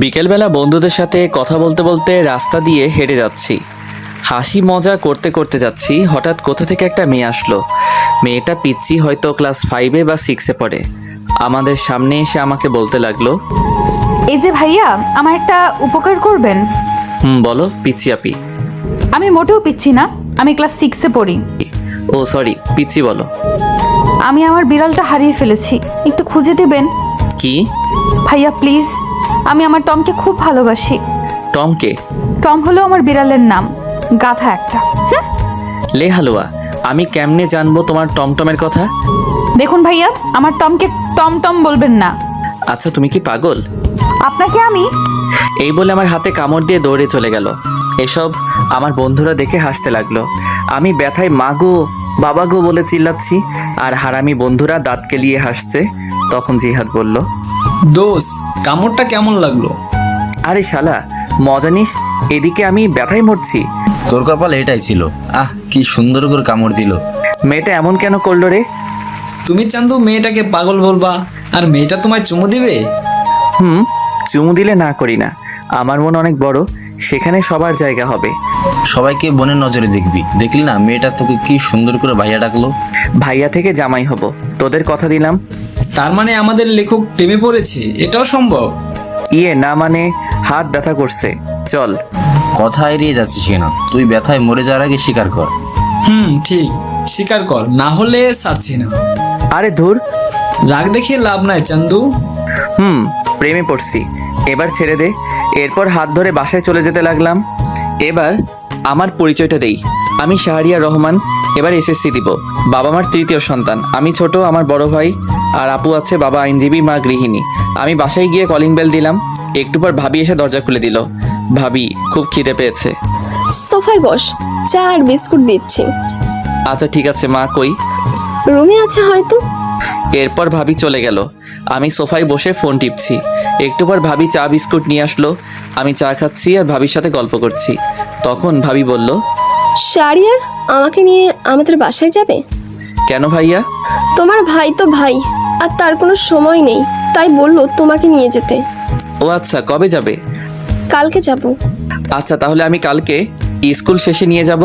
বিকেলবেলা বন্ধুদের সাথে কথা বলতে বলতে রাস্তা দিয়ে হেঁটে যাচ্ছি। হাসি মজা করতে করতে যাচ্ছি, হঠাৎ কোথা থেকে একটা মেয়ে আসলো। মেয়েটা পিচ্ছি, হয়তো ক্লাস 5-এ বা 6-এ পড়ে। আমাদের সামনে এসে আমাকে বলতে লাগলো, এই যে ভাইয়া, আমার একটা উপকার করবেন। বলো পিচ্ছি আপি। আমি মোটেও পিচ্ছি না, আমি ক্লাস 6-এ পড়ি। ও সরি, পিচ্ছি বলো। আমি আমার বিড়ালটা হারিয়ে ফেলেছি, একটু খুঁজে দেবেন? কি? ভাইয়া প্লিজ, আমি আমার টমকে খুব ভালোবাসি। টমকে? টম হলো আমার বিড়ালের নাম, গাধা একটা। লে হালুয়া, আমি কেমনে জানবো তোমার টমটমের কথা? দেখুন ভাইয়া, আমার টমকে টমটম বলবেন না। আচ্ছা তুমি কি পাগল? আপনাকে আমি এই বলে আমার হাতে কামড় দিয়ে দৌড়ে চলে গেল। এসব আমার বন্ধুরা দেখে হাসতে লাগলো। আমি ব্যথায় মা গো বাবা গো বলে চিল্লাচ্ছি, আর হারামি বন্ধুরা দাঁত কেলিয়ে হাসছে। তখন জিহাদ বলল, দোষ, কামড়টা কেমন লাগলো? আরে শালা মজা নিস, এদিকে আমি ব্যথায় মরছি। তোর কপাল এটাই ছিল। কি সুন্দর করে কামড় দিল। মেয়েটা এমন কেন করলো রে? তুমি চান্দু মেয়েটাকে পাগল বলবা, আর মেয়েটা তোমায় চুমু দিবে? চুমু দিলে না করি না, আমার মন অনেক বড়, সেখানে সবার জায়গা হবে। সবাইকে বোনের নজরে দেখবি। দেখলি না মেয়েটা তোকে কি সুন্দর করে ভাইয়া ডাকলো। ভাইয়া থেকে জামাই হব, তোদের কথা দিলাম। তার মানে আমাদের লেখক প্রেমে পড়েছে, এটাও সম্ভব? না মানে হাত ব্যথা করছে, চল। কথা এড়িয়ে যাচ্ছিস কেন? তুই ব্যথায় মরে যাওয়ার আগে স্বীকার কর। ঠিক, স্বীকার কর, না হলে ছাড়ছি না। আরে ধুর, রাগ দেখিয়ে লাভ নাই চান্দু। প্রেমে পড়ছি, এবার ছেড়ে দে। এরপর হাত ধরে বাসায় চলে যেতে লাগলাম। এবার আমার পরিচয়টা দেই, আমি শাহরিয়ার রহমান, এবার এসএসসি দিব। বাবা মার তৃতীয় সন্তান, আমি ছোট, আমার বড় ভাই আর আপু আছে, বাবা আইনজীবী, মা গৃহিণী। আমি বাসায় গিয়ে কলিং বেল দিলাম, একটু পর ভাবি এসে দরজা খুলে দিল। ভাবি, খুব খিদে পেয়েছে। সোফায় বস, চা আর বিস্কুট দিচ্ছি। আচ্ছা ঠিক আছে মা, কই? রুমে আছে হয়তো। এরপর ভাবি চলে গেল, আমি সোফায় বসে ফোন টিপছি। একটু পর ভাবি চা বিস্কুট নিয়ে আসলো, আমি চা খাচ্ছি আর ভাবির সাথে গল্প করছি। তখন ভাবি বলল, শাহরিয়ার, আমাকে নিয়ে আমাদের বাসায় যাবে? কেন ভাইয়া? তোমার ভাই তো ভাই, আর তার কোনো সময় নেই, তাই বললো তোমাকে নিয়ে যেতে। ও আচ্ছা, কবে যাবে? কালকে যাব। আচ্ছা তাহলে আমি কালকে স্কুল শেষে নিয়ে যাব।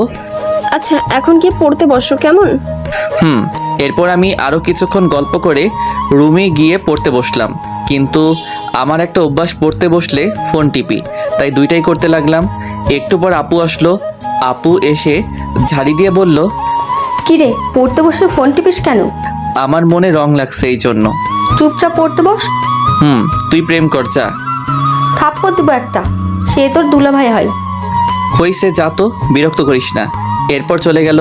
আচ্ছা এখন গিয়ে পড়তে বসো কেমন? এরপর আমি আরও কিছুক্ষণ গল্প করে রুমে গিয়ে পড়তে বসলাম। কিন্তু আমার একটা অভ্যাস, পড়তে বসলে ফোন টিপি, তাই দুইটাই করতে লাগলাম। একটু পর আপু আসলো, আপু এসে ঝাড়ি দিয়ে বলল, কিরে, পড়তে বসে ফোন টিপিস কেন? আমার মনে রং লাগছে এই জন্য। চুপচাপ পড়তে বস। তুই প্রেম কর যা। থাপ্পড় দিব একটা, সে তোর দুলাভাই হয়। হইছে, যা তো, বিরক্ত করিস না। এরপর চলে গেল।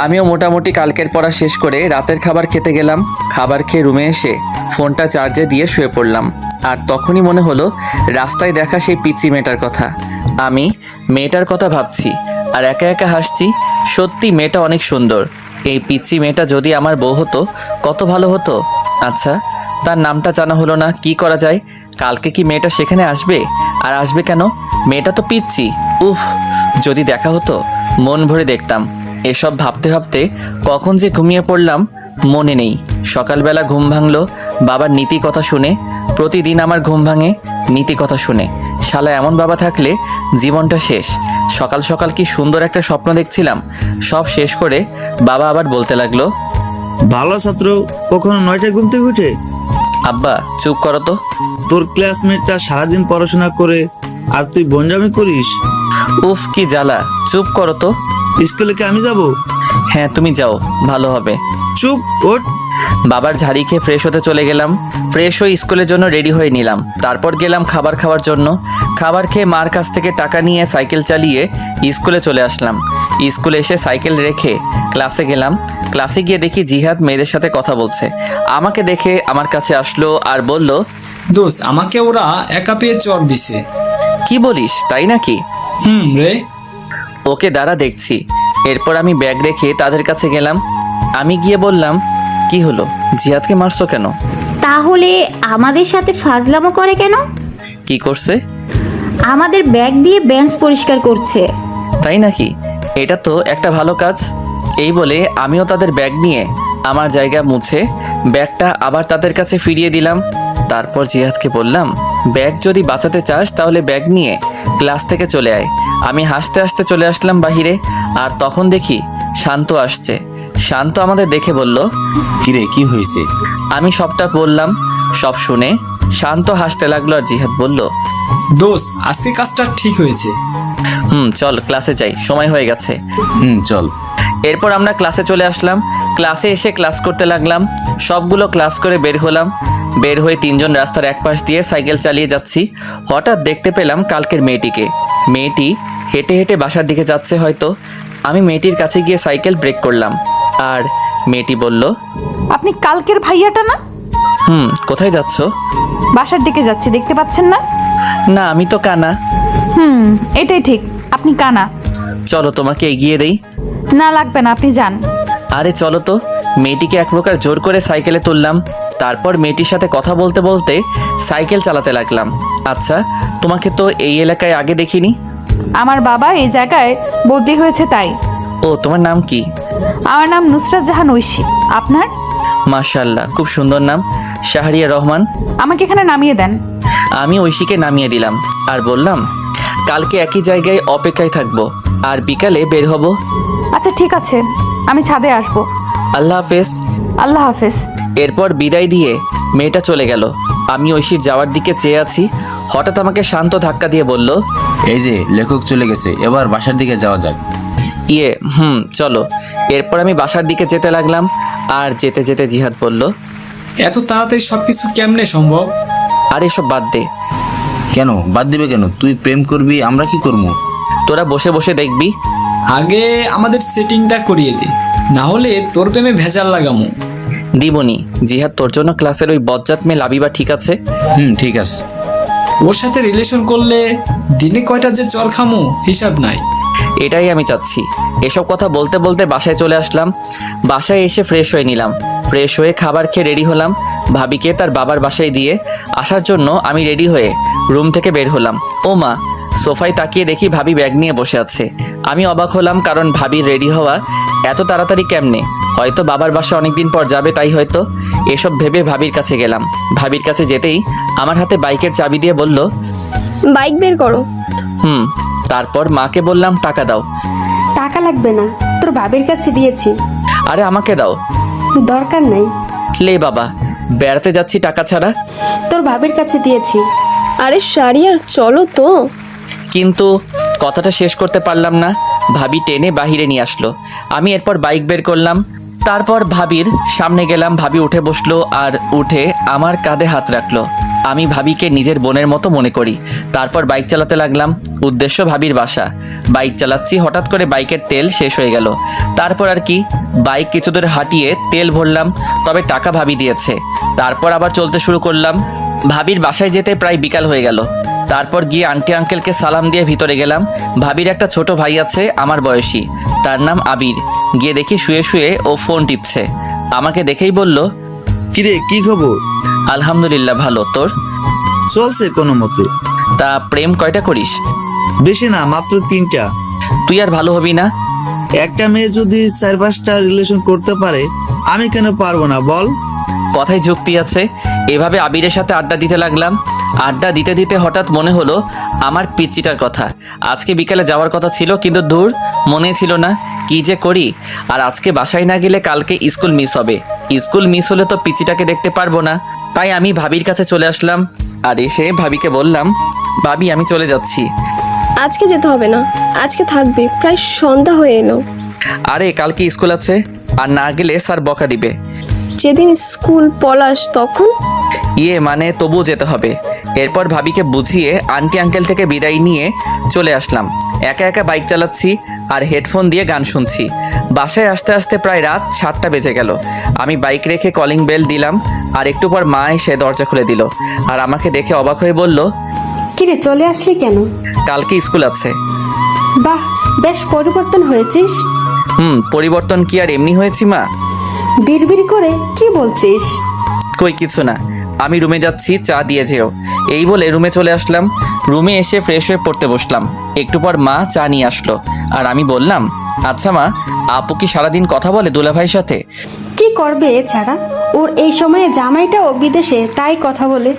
আমিও মোটামুটি কালকের পড়া শেষ করে রাতের খাবার খেতে গেলাম। খাবার খেয়ে রুমে এসে ফোনটা চার্জে দিয়ে শুয়ে পড়লাম। আর তখনই মনে হলো রাস্তায় দেখা সেই পিচ্চি মেয়েটার কথা। আমি মেয়েটার কথা ভাবছি আর একা একা হাসছি। সত্যি মেয়েটা অনেক সুন্দর। এই পিচ্চি মেয়েটা যদি আমার বউ হতো কত ভালো হতো। আচ্ছা, তার নামটা জানা হলো না, কি করা যায়? কালকে কি মেয়েটা সেখানে আসবে? আর আসবে কেন? মেয়েটা তো পিচ্চি। উফ, যদি দেখা হতো মন ভরে দেখতাম। এসব ভাবতে ভাবতে কখন যে ঘুমিয়ে পড়লাম মনে নেই। সকালবেলা ঘুম ভাঙলো বাবার নীতি কথা শুনে। প্রতিদিন আমার ঘুম ভাঙে নীতি কথা শুনে। শালা এমন বাবা থাকলে জীবনটা শেষ। সকাল সকাল কি সুন্দর একটা স্বপ্ন দেখছিলাম, সব শেষ করে বাবা আবার বলতে লাগলো, ভালো ছাত্র কখনো 9টায় ঘুম থেকে উঠে? আব্বা চুপ করো তো। তোর ক্লাসমেটটা সারাদিন পড়াশোনা করে আর তুই বনজামি করিস। উফ কি জ্বালা, চুপ করো তো। স্কুলে কি আমি যাব? হ্যাঁ তুমি যাও, ভালো হবে। চুপ, ওঠ। বাবার ঝাড়ি খেয়ে ফ্রেশ হতে চলে গেলাম। ফ্রেশ হয়ে স্কুলের জন্য রেডি হয়ে নিলাম। তারপর গেলাম খাবার খাওয়ার জন্য। খাবার খেয়ে মার কাছ থেকে টাকা নিয়ে সাইকেল চালিয়ে স্কুলে চলে আসলাম। স্কুলে এসে সাইকেল রেখে ক্লাসে গেলাম। ক্লাসে গিয়ে দেখি জিহাদ মেয়েদের সাথে কথা বলছে। আমাকে দেখে আমার কাছে আসলো আর বলল, দোষ, আমাকে ওরা একা পেয়ে চর দিছে। কি বলিস, তাই নাকি? রে। ওকে দাঁড়া দেখছি। এরপর আমি ব্যাগ রেখে তাদের কাছে গেলাম। আমি গিয়ে বললাম, কি হলো, জিহাদকে মারছো কেন? তাহলে আমাদের সাথে ফাজলামো করে কেন? কি করছে? আমাদের ব্যাগ দিয়ে বেঞ্চ পরিষ্কার করছে। তাই নাকি? এটা তো একটা ভালো কাজ। এই বলে আমিও তাদের ব্যাগ নিয়ে আমার জায়গা মুছে ব্যাগটা আবার তাদের কাছে ফিরিয়ে দিলাম। তারপর জিহাদকে বললাম, ব্যাগ যদি বাঁচাতে চাস তাহলে ব্যাগ নিয়ে ক্লাস থেকে চলে আয়। আমি হাসতে হাসতে চলে আসলাম বাহিরে, আর তখন দেখি শান্ত আসছে। শান্ত আমাদের দেখে বলল, কিরে কি হয়েছে? আমি সবটা বললাম। সব শুনে শান্ত হাসতে লাগলো, আর জিহাদ বলল, দোস্ত আজকে কাজটা ঠিক হয়েছে। চল ক্লাসে যাই, সময় হয়ে গেছে। চল। এরপর আমরা ক্লাসে চলে আসলাম। ক্লাসে এসে ক্লাস করতে লাগলাম। সবগুলো ক্লাস করে বের হলাম। বের হয়ে তিনজন রাস্তার এক পাশ দিয়ে সাইকেল চালিয়ে যাচ্ছি। হঠাৎ দেখতে পেলাম কালকের মেয়েটিকে। মেয়েটি হেঁটে হেঁটে বাসার দিকে যাচ্ছে হয়তো। আমি মেয়েটির কাছে গিয়ে সাইকেল ব্রেক করলাম, আর মেয়েটি বলল, আপনি কালকের ভাইয়াটা না? কোথায় যাচ্ছ? বাসার দিকে যাচ্ছি, দেখতে পাচ্ছেন না? না, আমি তো কানা। এটাই ঠিক, আপনি কানা। চলো তোমাকে এগিয়ে দেই। না লাগবে না, আপনি যান। আরে চলো তো। মেয়েটিকে এক প্রকার জোর করে সাইকেলে তুললাম। তারপর মেয়েটির সাথে কথা বলতে বলতে সাইকেল চালাতে লাগলাম। আচ্ছা, তোমাকে তো এই এলাকায় আগে দেখিনি। আমার বাবা এই জায়গায় বদলি হয়েছে তাই। ও, তোমার নাম কি? আমার নাম নুসরাত জাহান ঐশী। আপনার? মাশাআল্লাহ, খুব সুন্দর নাম, শাহরিয়া রহমান। আমাকে এখানে নামিয়ে দেন। আমি ঐশীকে নামিয়ে দিলাম আর বললাম, কালকে একই জায়গায় অপেক্ষায় থাকবো, আর বিকালে বের হব। আচ্ছা ঠিক আছে, আমি ছাদে আসবো। আল্লাহ হাফেজ। আল্লাহ হাফেজ। এরপর বিদায় দিয়ে মেয়েটা চলে গেল। আমি ঐশীর যাওয়ার দিকে চেয়ে আছি। হঠাৎ আমাকে শান্ত ধাক্কা দিয়ে বলল, এই যে লেখক চলে গেছে, এবার বাসার দিকে যাওয়া যাক। চলো। এরপর আমি বাসার দিকে যেতে লাগলাম, আর যেতে যেতে জিহাদ বলল, এত তাড়াতাড়ি সবকিছু কেমনে সম্ভব? আর এসব বাদ দে। কেন বাদ দিবে কেন? তুই প্রেম করবি, আমরা কি করবো? তোরা বসে বসে দেখবি। আগে আমাদের সেটিংটা করিয়ে দে, না হলে তোর প্রেমে ভেজাল লাগামু। দিবনি। জিহাদ, তোর জন্য ক্লাসের ওই বজ্জাত মেয়ে লাবিবা ঠিক আছে? ঠিক আছে। ওর সাথে রিলেশন করলে দিনে কয়টা যে চর খামু হিসাব নাই। এটাই আমি চাচ্ছি। এসব কথা বলতে বলতে বাসায় চলে আসলাম। বাসায় এসে ফ্রেশ হয়ে নিলাম। ফ্রেশ হয়ে খাবার খেয়ে রেডি হলাম। ভাবিকে তার বাবার বাসায় দিয়ে আসার জন্য আমি রেডি হয়ে রুম থেকে বের হলাম। ও মা, সোফায় তাকিয়ে দেখি ভাবি ব্যাগ নিয়ে বসে আছে। আমি অবাক হলাম, কারণ ভাবির রেডি হওয়া এত তাড়াতাড়ি কেমনে? হয়তো বাবার বাসা অনেকদিন পর যাবে, তাই হয়তো। এসব ভেবে ভাবির কাছে গেলাম। ভাবির কাছে যেতেই আমার হাতে বাইকের চাবি দিয়ে বলল, বাইক বের করো। তারপর মাকে বললাম, টাকা দাও। টাকা লাগবে না, তোর বাবের কাছে দিয়েছি। আরে আমাকে দাও। দরকার নাই, লে বাবা, বেড়াতে যাচ্ছি টাকা ছাড়া। তোর বাবের কাছে দিয়েছি। আরে শারিয়ার, চলো তো। কিন্তু কথাটা শেষ করতে পারলাম না। ভাবি টেনে বাহিরে নিয়ে আসলো। আমি এরপর বাইক বের করলাম। তারপর ভাবির সামনে গেলাম। ভাবি উঠে বসলো, আর উঠে আমার কাঁধে হাত রাখলো। আমি ভাবিকে নিজের বোনের মতো মনে করি। তারপর বাইক চালাতে লাগলাম। উদ্দেশ্য ভাবির বাসা। বাইক চালাচ্ছি, হঠাৎ করে বাইকের তেল শেষ হয়ে গেল। তারপর আর কি, বাইক কিছু দূর হাঁটিয়ে তেল ভরলাম, তবে টাকা ভাবি দিয়েছে। তারপর আবার চলতে শুরু করলাম। ভাবির বাসায় যেতে প্রায় বিকাল হয়ে গেল। তারপর গিয়ে আন্টি আঙ্কেলকে সালাম দিয়ে ভিতরে গেলাম। ভাবির একটা ছোট ভাই আছে আমার বয়সী, তার নাম আবির। গিয়ে দেখি শুয়ে শুয়ে ও ফোন টিপছে। আমাকে দেখেই বলল, কিরে কি খবর? আলহামদুলিল্লাহ, ভালো। তোর? চলছে কোনো মতে। তা প্রেম কয়টা করিস? বেশি না, মাত্র 3টা। তুই আর ভালো হবি না? একটা মেয়ে যদি 4-5টা রিলেশন করতে পারে, আমি কেন পারবো না বল? কথায় যুক্তি আছে। এভাবে আবিরের সাথে আড্ডা দিতে লাগলাম। আড্ডা দিতে দিতে হঠাৎ মনে হলো আমার পিচ্চিটার কথা। আজকে বিকালে যাওয়ার কথা ছিল, কিন্তু দূর, মনে ছিল না। কি যে করি। আর আজকে বাসায় না গেলে কালকে স্কুল মিস হবে। স্কুল মিস হলে তো পিচ্চিটাকে দেখতে পারবো না। তাই আমি ভাবির কাছে চলে আসলাম, আর এসে ভাবিকে বললাম, ভাবি আমি চলে যাচ্ছি। আজকে যেতে হবে না, আজকে থাকবে, প্রায় সন্ধ্যা হয়ে এলো। আরে কালকে স্কুল আছে, আর না গেলে স্যার বকা দিবে। যেদিন স্কুল পলাশ তখন? মানে তবুও যেতে হবে। এরপর ভাবিকে বুঝিয়ে আন্টি আঙ্কেল থেকে বিদায় নিয়ে চলে আসলাম। একা একা বাইক চালাচ্ছি আর হেডফোন দিয়ে গান শুনছি। বাসায় আসতে আসতে প্রায় রাত 7টা বেজে গেল। আমি বাইক রেখে কলিং বেল দিলাম, আর একটু পর মা এসে দরজা খুলে দিল, আর আমাকে দেখে অবাক হয়ে বলল, কিরে চলে আসলি কেন? কালকে স্কুল আছে। বাহ, বেশ পরিবর্তন হয়েছিস। পরিবর্তন কি আর এমনি হয়েছি মা? বিড়বিড় করে কি বলছিস? কই কিছু না, আমি রুমে যাচ্ছি, চা দিয়ে যেও। এই বলে রুমে চলে আসলাম। রুমে এসে ফ্রেশ হয়ে পড়তে বসলাম। একটু পর মা চা নিয়ে আসলো, আর আমি বললাম, আচ্ছা মা, আপু কি সারাদিন কথা বলে দুলাভাইয়ের সাথে? কি করবে এছাড়া? ও ওর এই সময়ে জামাইটাও বিদেশে, তাই কথা বলে।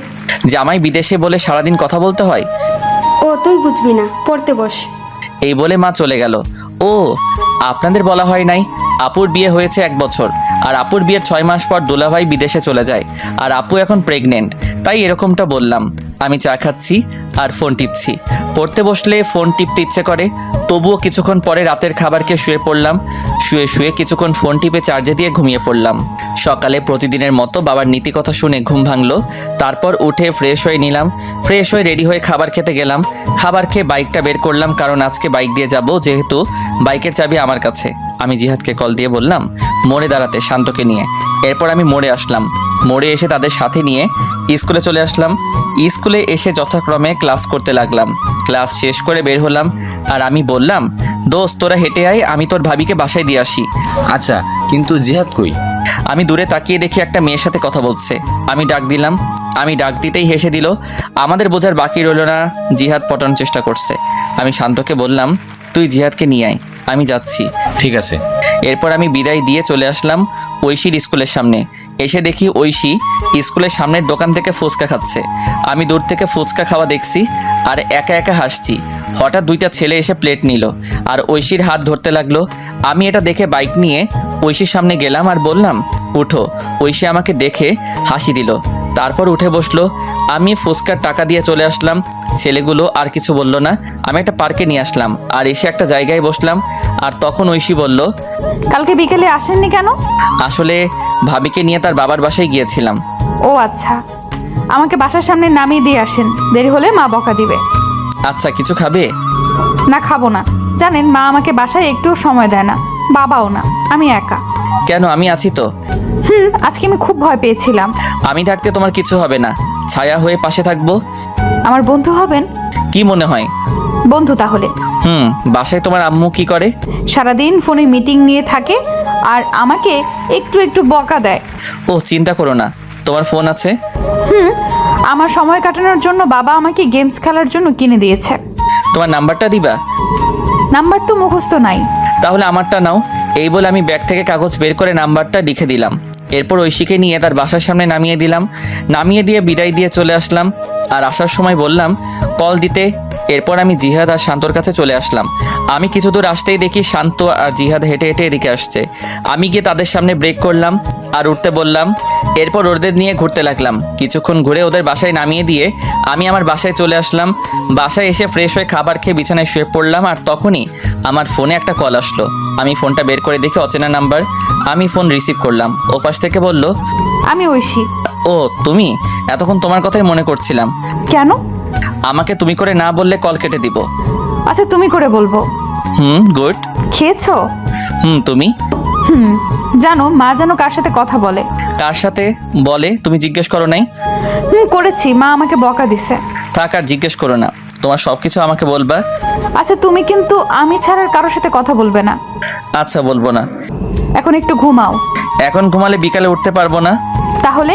জামাই বিদেশে বলে সারাদিন কথা বলতে হয়? ও তুই বুঝবি না, পড়তে বস। এই বলে মা চলে গেল। ও, আপনাদের বলা হয় নাই, আপুর বিয়ে হয়েছে 1 বছর, আর আপুর বিয়ের 6 মাস পর দুলাভাই বিদেশে চলে যায়, আর আপু এখন প্রেগনেন্ট, তাই এরকমটা বললাম। আমি চা খাচ্ছি আর ফোন টিপছি। পড়তে বসলে ফোন টিপতে ইচ্ছে করে, তবুও কিছুক্ষণ পরে রাতের খাবার খেয়ে শুয়ে পড়লাম। শুয়ে কিছুক্ষণ ফোন টিপে চার্জে দিয়ে ঘুমিয়ে পড়লাম। সকালে প্রতিদিনের মতো বাবার নীতি কথা শুনে ঘুম ভাঙলো। তারপর উঠে ফ্রেশ হয়ে নিলাম। ফ্রেশ হয়ে রেডি হয়ে খাবার খেতে গেলাম। খাবার খেয়ে বাইকটা বের করলাম, কারণ আজকে বাইক দিয়ে যাব, যেহেতু বাইকের চাবি আমার কাছে। আমি জিহাদকে কল দিয়ে বললাম মোড়ে দাঁড়াতে, শান্তকে নিয়ে। এরপর আমি মোড়ে আসলাম। মোড়ে এসে তাদের সাথে নিয়ে স্কুলে চলে আসলাম। স্কুলে এসে যথাক্রমে ক্লাস করতে লাগলাম। ক্লাস শেষ করে বের হলাম, আর আমি বললাম দোস্ত তোরা হেঁটে আয়, আমি তোর ভাবিকে বাসায় দিয়ে আসি। আচ্ছা, কিন্তু জিহাদ কই? আমি দূরে তাকিয়ে দেখি একটা মেয়ের সাথে কথা বলছে। আমি ডাক দিলাম। আমি ডাক দিতেই হেসে দিল। আমাদের বোঝার বাকি রইল না, জিহাদ পটানোর চেষ্টা করছে। আমি শান্তকে বললাম তুই জিহাদকে নিয়ে আয়, আমি যাচ্ছি। ঠিক আছে। এরপর আমি বিদায় দিয়ে চলে আসলাম ঐশীর স্কুলের সামনে। এসে দেখি ঐশী স্কুলের সামনের দোকান থেকে ফুচকা খাচ্ছে। আমি দূর থেকে ফুচকা খাওয়া দেখছি আর একা একা হাসছি। হঠাৎ 2টা ছেলে এসে প্লেট নিল আর ঐশীর হাত ধরতে লাগলো। আমি এটা দেখে বাইক নিয়ে ঐশীর সামনে গেলাম আর বললাম উঠো। ঐশী আমাকে দেখে হাসি দিল, তারপর উঠে বসলো। আমি ফুচকার টাকা দিয়ে চলে আসলাম। ছেলেগুলো আর কিছু বলল না। আমি একটা পার্কে নিয়ে আসলাম আর এসে একটা জায়গায় বসলাম। আর তখন ঐশী বলল কালকে বিকেলে আসেননি কেন? আসলে ভাবিকে নিয়ে তার বাবার বাসায় গিয়েছিলাম। ও আচ্ছা, আমাকে বাসার সামনে নামিয়ে দিয়ে আসেন, দেরি হলে মা বকা দিবে। আচ্ছা, কিছু খাবে? না, খাবো না। জানেন মা আমাকে বাসায় একটুও সময় দেয় না, বাবাও না, আমি একা। কেন, আমি আছি তো। আজকে আমি খুব ভয় পেয়েছিলাম। আমি থাকতে তোমার কিছু হবে না, ছায়া হয়ে পাশে থাকবো। আমার বন্ধু হবেন? কি মনে হয়? বন্ধু তাহলে। বাসায় তোমার আম্মু কি করে? সারাদিন ফোনে মিটিং নিয়ে থাকে আর আমাকে একটু একটু বকা দেয়। ও, চিন্তা করো না, তোমার ফোন আছে। আমার সময় কাটানোর জন্য বাবা আমাকে গেমস খেলার জন্য কিনে দিয়েছে। তোমার নাম্বারটা দিবা? নাম্বার তো মুখস্থ নাই। তাহলে আমারটা নাও। এই বলে আমি ব্যাগ থেকে কাগজ বের করে নাম্বারটা লিখে দিলাম। এরপর ঐশীকে নিয়ে তার বাসার সামনে নামিয়ে দিলাম। নামিয়ে দিয়ে বিদায় দিয়ে চলে আসলাম। আর আসার সময় বললাম কল দিতে। এরপর আমি জিহাদ আর শান্তর কাছে চলে আসলাম। আমি কিছু দূর আসতেই দেখি শান্ত আর জিহাদ হেঁটে হেঁটে এদিকে আসছে। আমি গিয়ে তাদের সামনে ব্রেক করলাম আর উঠতে বললাম। এরপর ওদের নিয়ে ঘুরতে লাগলাম। কিছুক্ষণ ঘুরে ওদের বাসায় নামিয়ে দিয়ে আমি আমার বাসায় চলে আসলাম। বাসায় এসে ফ্রেশ হয়ে খাবার খেয়ে বিছানায় শুয়ে পড়লাম। আর তখনই আমার ফোনে একটা কল আসলো। আমি ফোনটা বের করে দেখি অচেনা নাম্বার। আমি ফোন রিসিভ করলাম। ওপাশ থেকে বলল আমি ঐশী। ও তুমি? এতক্ষণ তোমার কথাই মনে করছিলাম। কেন? আমাকে তুমি করে না বললে কল কেটে দিব। আচ্ছা, তুমি করে বলবো। গুড। খেয়েছো? তুমি? জানো মা যেন কার সাথে কথা বলে। কার সাথে বলে তুমি জিজ্ঞেস করো নাই? করেছি, মা আমাকে বকা দিছে। থাক, আর জিজ্ঞেস করো না, তোমার সব কিছু আমাকে বলবা। আচ্ছা, তুমি কিন্তু আমি ছাড়ার কারোর সাথে কথা বলবে না। আচ্ছা, বলবো না। এখন একটু ঘুমাও। এখন ঘুমালে বিকালে উঠতে পারবো না। তাহলে?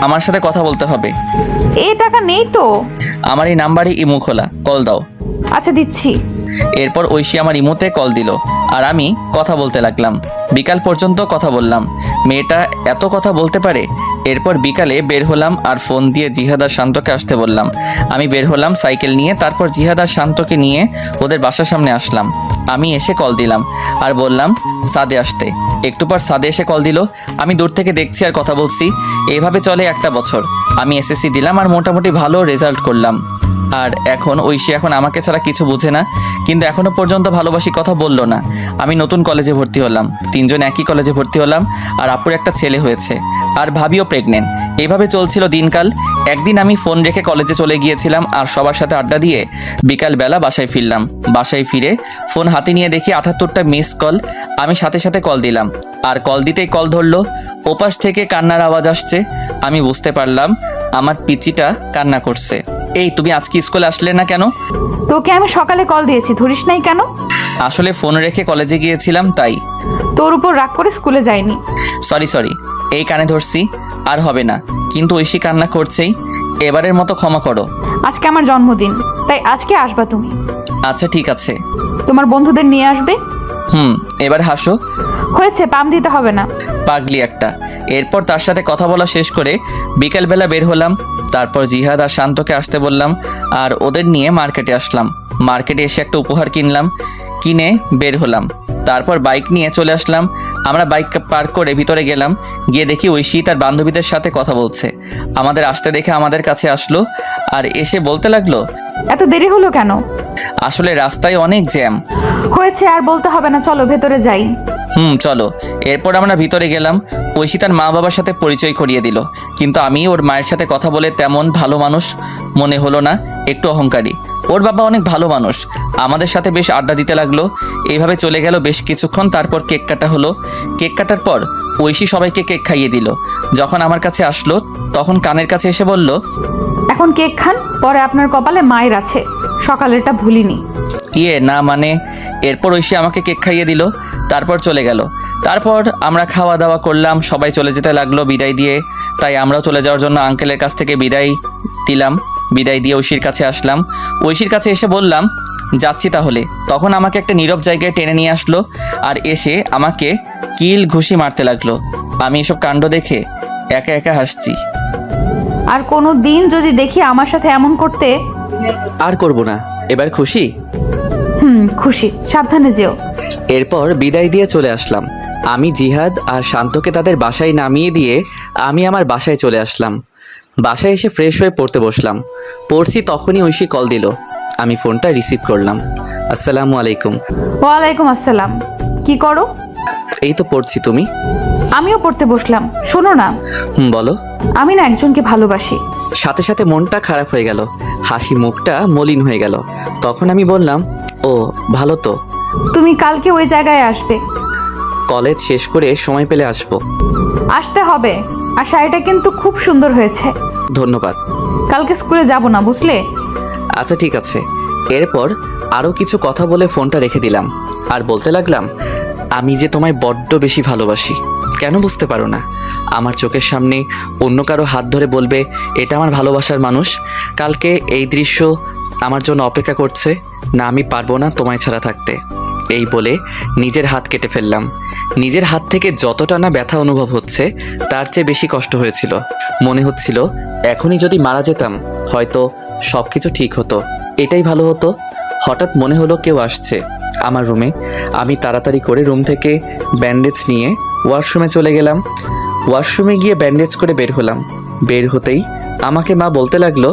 আমার সাথে কথা বলতে হবে। এই টাকা নেই তো। আমার এই নাম্বারে ইমো খোলা, কল দাও। আচ্ছা, দিচ্ছি। এরপর ঐশী আমার ইমোতে কল দিল আর আমি কথা বলতে লাগলাম। বিকাল পর্যন্ত কথা বললাম। মেয়েটা এত কথা বলতে পারে। এরপর বিকালে বের হলাম আর ফোন দিয়ে জিহাদ আর শান্তকে আসতে বললাম। আমি বের হলাম সাইকেল নিয়ে। তারপর জিহাদ আর শান্তকে নিয়ে ওদের বাসার সামনে আসলাম। আমি এসে কল দিলাম আর বললাম সাদে আসতে। একটু পর সাদে এসে কল দিল। আমি দূর থেকে দেখছি আর কথা বলছি। এইভাবে চলে 1টা বছর। আমি এসএসসি দিলাম আর মোটামুটি ভালো রেজাল্ট করলাম। আর এখন ঐশী এখন আমাকে ছাড়া কিছু বুঝে না, কিন্তু এখনো পর্যন্ত ভালোবাসি কথা বললো না। আমি নতুন কলেজে ভর্তি হলাম, 3জন একই কলেজে ভর্তি হলাম। আর আপুর একটা ছেলে হয়েছে আর ভাবিও প্রেগনেন্ট। এইভাবে চলছিল দিনকাল। একদিন আমি ফোন রেখে কলেজে চলে গিয়েছিলাম আর সবার সাথে আড্ডা দিয়ে বিকালবেলা বাসায় ফিরলাম। বাসায় ফিরে ফোন হাতে নিয়ে দেখি 78টা মিস কল। আমি সাথে সাথে কল দিলাম আর কল দিতেই কল ধরলো। ওপাশ থেকে কান্নার আওয়াজ আসছে। আমি বুঝতে পারলাম আমার পিচিটা কান্না করছে। এই তুমি আজকে স্কুলে আসলে না কেন? তোকে আমি সকালে কল দিয়েছি, ধরিস নাই কেন? আসলে ফোন রেখে কলেজে গিয়েছিলাম তাই। তোর উপর রাগ করে স্কুলে যাইনি। সরি, এই কানে ধরছি, আর হবে না। কিন্তু ঐশী কান্না করছেই, এবারের মতো ক্ষমা করো। আজকে আমার জন্মদিন, তাই আজকে আসবা তুমি। আচ্ছা ঠিক আছে। তোমার বন্ধুদের নিয়ে আসবে। এবার হাসো। হয়েছে, পাম দিতে হবে না। পাগলি একটা। এরপর তার সাথে কথা বলা শেষ করে বিকেলবেলা বের হলাম। তারপর জিহাদ আর শান্তকে আসতে বললাম আর ওদের নিয়ে মার্কেটে আসলাম। মার্কেটে এসে একটা উপহার কিনলাম, কিনে বের হলাম। তারপর বাইক নিয়ে চলে আসলাম। আমরা বাইক পার্ক করে ভিতরে গেলাম। গিয়ে দেখি ঐশী তার বান্ধবীদের সাথে কথা বলছে। আমাদের আসতে দেখে আমাদের কাছে আসলো আর এসে বলতে লাগলো, এত দেরি হলো কেন? আসলে রাস্তায় অনেক জ্যাম। হয়েছে, আর বলতে হবে না, চলো ভেতরে যাই। চলো। এরপর আমরা ভিতরে গেলাম। ঐশী তার মা বাবার সাথে পরিচয় করিয়ে দিল, কিন্তু আমি ওর মায়ের সাথে কথা বলে তেমন ভালো মানুষ মনে হলো না, একটু অহংকারী। ওর বাবা অনেক ভালো মানুষ, আমাদের সাথে বেশ আড্ডা দিতে লাগলো। এইভাবে চলে গেল বেশ কিছুক্ষণ। তারপর কেক কাটা হলো। কেক কাটার পর ঐশী সবাইকে কেক খাইয়ে দিল। যখন আমার কাছে আসলো তখন কানের কাছে এসে বলল, এখন কেক খান, পরে আপনার কপালে মায়ের আছে, সকালেরটা ভুলিনি। না মানে। এরপর ঐশী আমাকে কেক খাইয়ে দিল, তারপর চলে গেল। তারপর আমরা খাওয়া দাওয়া করলাম, সবাই চলে যেতে লাগলো বিদায় দিয়ে। তাই আমরাও চলে যাওয়ার জন্য আঙ্কেলের কাছ থেকে বিদায় দিলাম। বিদায় দিয়ে ঐশীর কাছে আসলাম। ঐশীর কাছে এসে বললাম, যাচ্ছি তাহলে। তখন আমাকে একটা নীরব জায়গায় টেনে নিয়ে আসলো আর এসে আমাকে কিল ঘুষি মারতে লাগলো। আমি এসব কাণ্ড দেখে একা একা হাসছি। আর কোনো দিন যদি দেখি আমার সাথে এমন করতে। আর করব না, এবার খুশি? খুশি, সাবধানে যেও। এরপর বিদায় দিয়ে চলে আসলাম। আমি জিহাদ আর শান্তকে তাদের বাসায় নামিয়ে দিয়ে আমি আমার বাসায় চলে আসলাম। বাসায় এসে ফ্রেশ হয়ে পড়তে বসলাম। পড়ছি তখনই ঐশী কল দিল। আমি ফোনটা রিসিভ করলাম। আসসালামু আলাইকুম। ওয়ালাইকুম আসসালাম। কি করো? এই তো পড়ছি, তুমি? আমিও পড়তে বসলাম। শোনো না, বলো। আমি না একজনকে ভালোবাসি। সাথে সাথে মনটা খারাপ হয়ে গেল, হাসি মুখটা মলিন হয়ে গেল। তখন আমি বললাম, ও ভালো তো। তুমি কালকে ওই জায়গায় আসবে। কলেজ শেষ করে সময় পেলে আসবো। আসতে হবে। আর শাড়িটা কিন্তু খুব সুন্দর হয়েছে। ধন্যবাদ। কালকে স্কুলে যাব না, বুঝলে? আচ্ছা ঠিক আছে। এরপর আরও কিছু কথা বলে ফোনটা রেখে দিলাম আর বলতে লাগলাম, আমি যে তোমায় বড্ড বেশি ভালোবাসি। কেন বুঝতে পারো না? আমার চোখের সামনে অন্য কারো হাত ধরে বলবে এটা আমার ভালোবাসার মানুষ। কালকে এই দৃশ্য আমার জন্য অপেক্ষা করছে না, আমি পারবো না তোমায় ছাড়া থাকতে। এই বলে নিজের হাত কেটে ফেললাম। নিজের হাত থেকে যতটা না ব্যথা অনুভব হচ্ছে তার চেয়ে বেশি কষ্ট হয়েছিল। মনে হচ্ছিল এখনই যদি মারা যেতাম হয়তো সব কিছু ঠিক হতো, এটাই ভালো হতো। হঠাৎ মনে হলো কেউ আসছে আমার রুমে। আমি তাড়াতাড়ি করে রুম থেকে ব্যান্ডেজ নিয়ে ওয়াশরুমে চলে গেলাম। ওয়াশরুমে গিয়ে ব্যান্ডেজ করে বের হলাম। বের হতেই আমাকে মা বলতে লাগলো,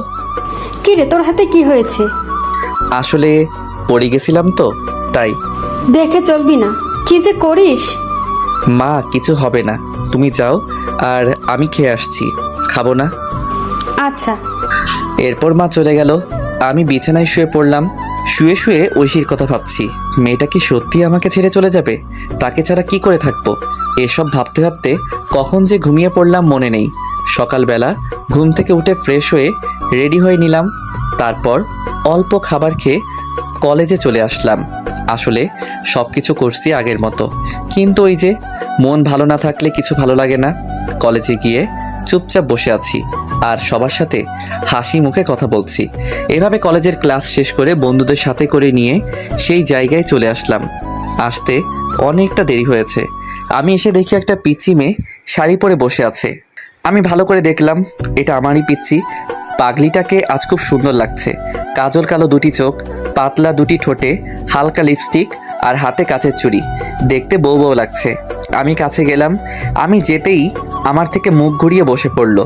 কি রে, তোর হাতে কি হয়েছে? আসলে পড়ে গেছিলাম তো তাই। দেখে চলবি না, কি যে করিস। মা কিছু হবে না, তুমি যাও, আর আমি খেয়ে আসছি। খাবো না? আচ্ছা। এরপর মা চলে গেল। আমি বিছানায় শুয়ে পড়লাম। শুয়ে শুয়ে ঐশীর কথা ভাবছি। মেয়েটা কি সত্যি আমাকে ছেড়ে চলে যাবে? তাকে ছাড়া কি করে থাকবো? এসব ভাবতে ভাবতে কখন যে ঘুমিয়ে পড়লাম মনে নেই। সকালবেলা ঘুম থেকে উঠে ফ্রেশ হয়ে রেডি হয়ে নিলাম। তারপর অল্প খাবার খেয়ে কলেজে চলে আসলাম। আসলে সব কিছু করছি আগের মতো, কিন্তু ওই যে মন ভালো না থাকলে কিছু ভালো লাগে না। কলেজে গিয়ে চুপচাপ বসে আছি আর সবার সাথে হাসি মুখে কথা বলছি। এভাবে কলেজের ক্লাস শেষ করে বন্ধুদের সাথে করে নিয়ে সেই জায়গায় চলে আসলাম। আসতে অনেকটা দেরি হয়েছে। আমি এসে দেখি একটা পিচ্চি মেয়ে শাড়ি পরে বসে আছে। আমি ভালো করে দেখলাম এটা আমারই পিচ্চি। পাগলিটাকে আজ খুব সুন্দর লাগছে। কাজল কালো দুটি চোখ, পাতলা দুটি ঠোঁটে হালকা লিপস্টিক আর হাতে কাচের চুড়ি, দেখতে বউ বউ লাগছে। আমি কাছে গেলাম। আমি যেতেই আমার থেকে মুখ ঘুরিয়ে বসে পড়ল।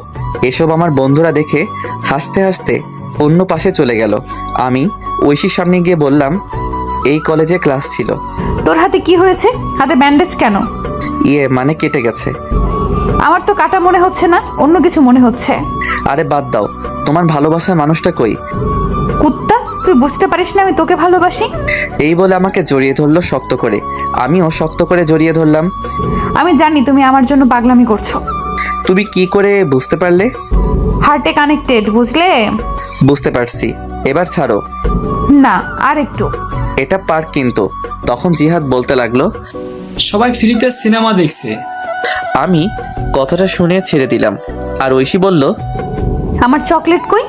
এসব আমার বন্ধুরা দেখে হাসতে হাসতে অন্য পাশে চলে গেল। আমি ঐশীর সামনে গিয়ে বললাম, এই কলেজে ক্লাস ছিল। তোর হাতে কি হয়েছে? হাতে ব্যান্ডেজ কেন? মানে কেটে গেছে। আমার তো কাটা মনে হচ্ছে না, অন্য কিছু মনে হচ্ছে। আরে বাদ দাও, তোমার ভালোবাসার মানুষটা কই? কুত্তা, তুই বুঝতে পারিস না আমি তোকে ভালোবাসি? এই বলে আমাকে জড়িয়ে ধরলো শক্ত করে। আমিও শক্ত করে জড়িয়ে ধরলাম। আমি জানি তুমি আমার জন্য পাগলামি করছো। তুমি কি করে বুঝতে পারলে? হার্টে কানেক্টেড, বুঝলে? বুঝতে পারছি, এবার ছাড়ো। না, আর একটু। এটা পার্ক কিন্তু। তখন জিহাদ বলতে লাগলো, সবাই ফ্রিতে সিনেমা দেখছে। আমি কথাটা শুনে ছেড়ে দিলাম। আর ঐশী বলল, আমার চকলেট কই?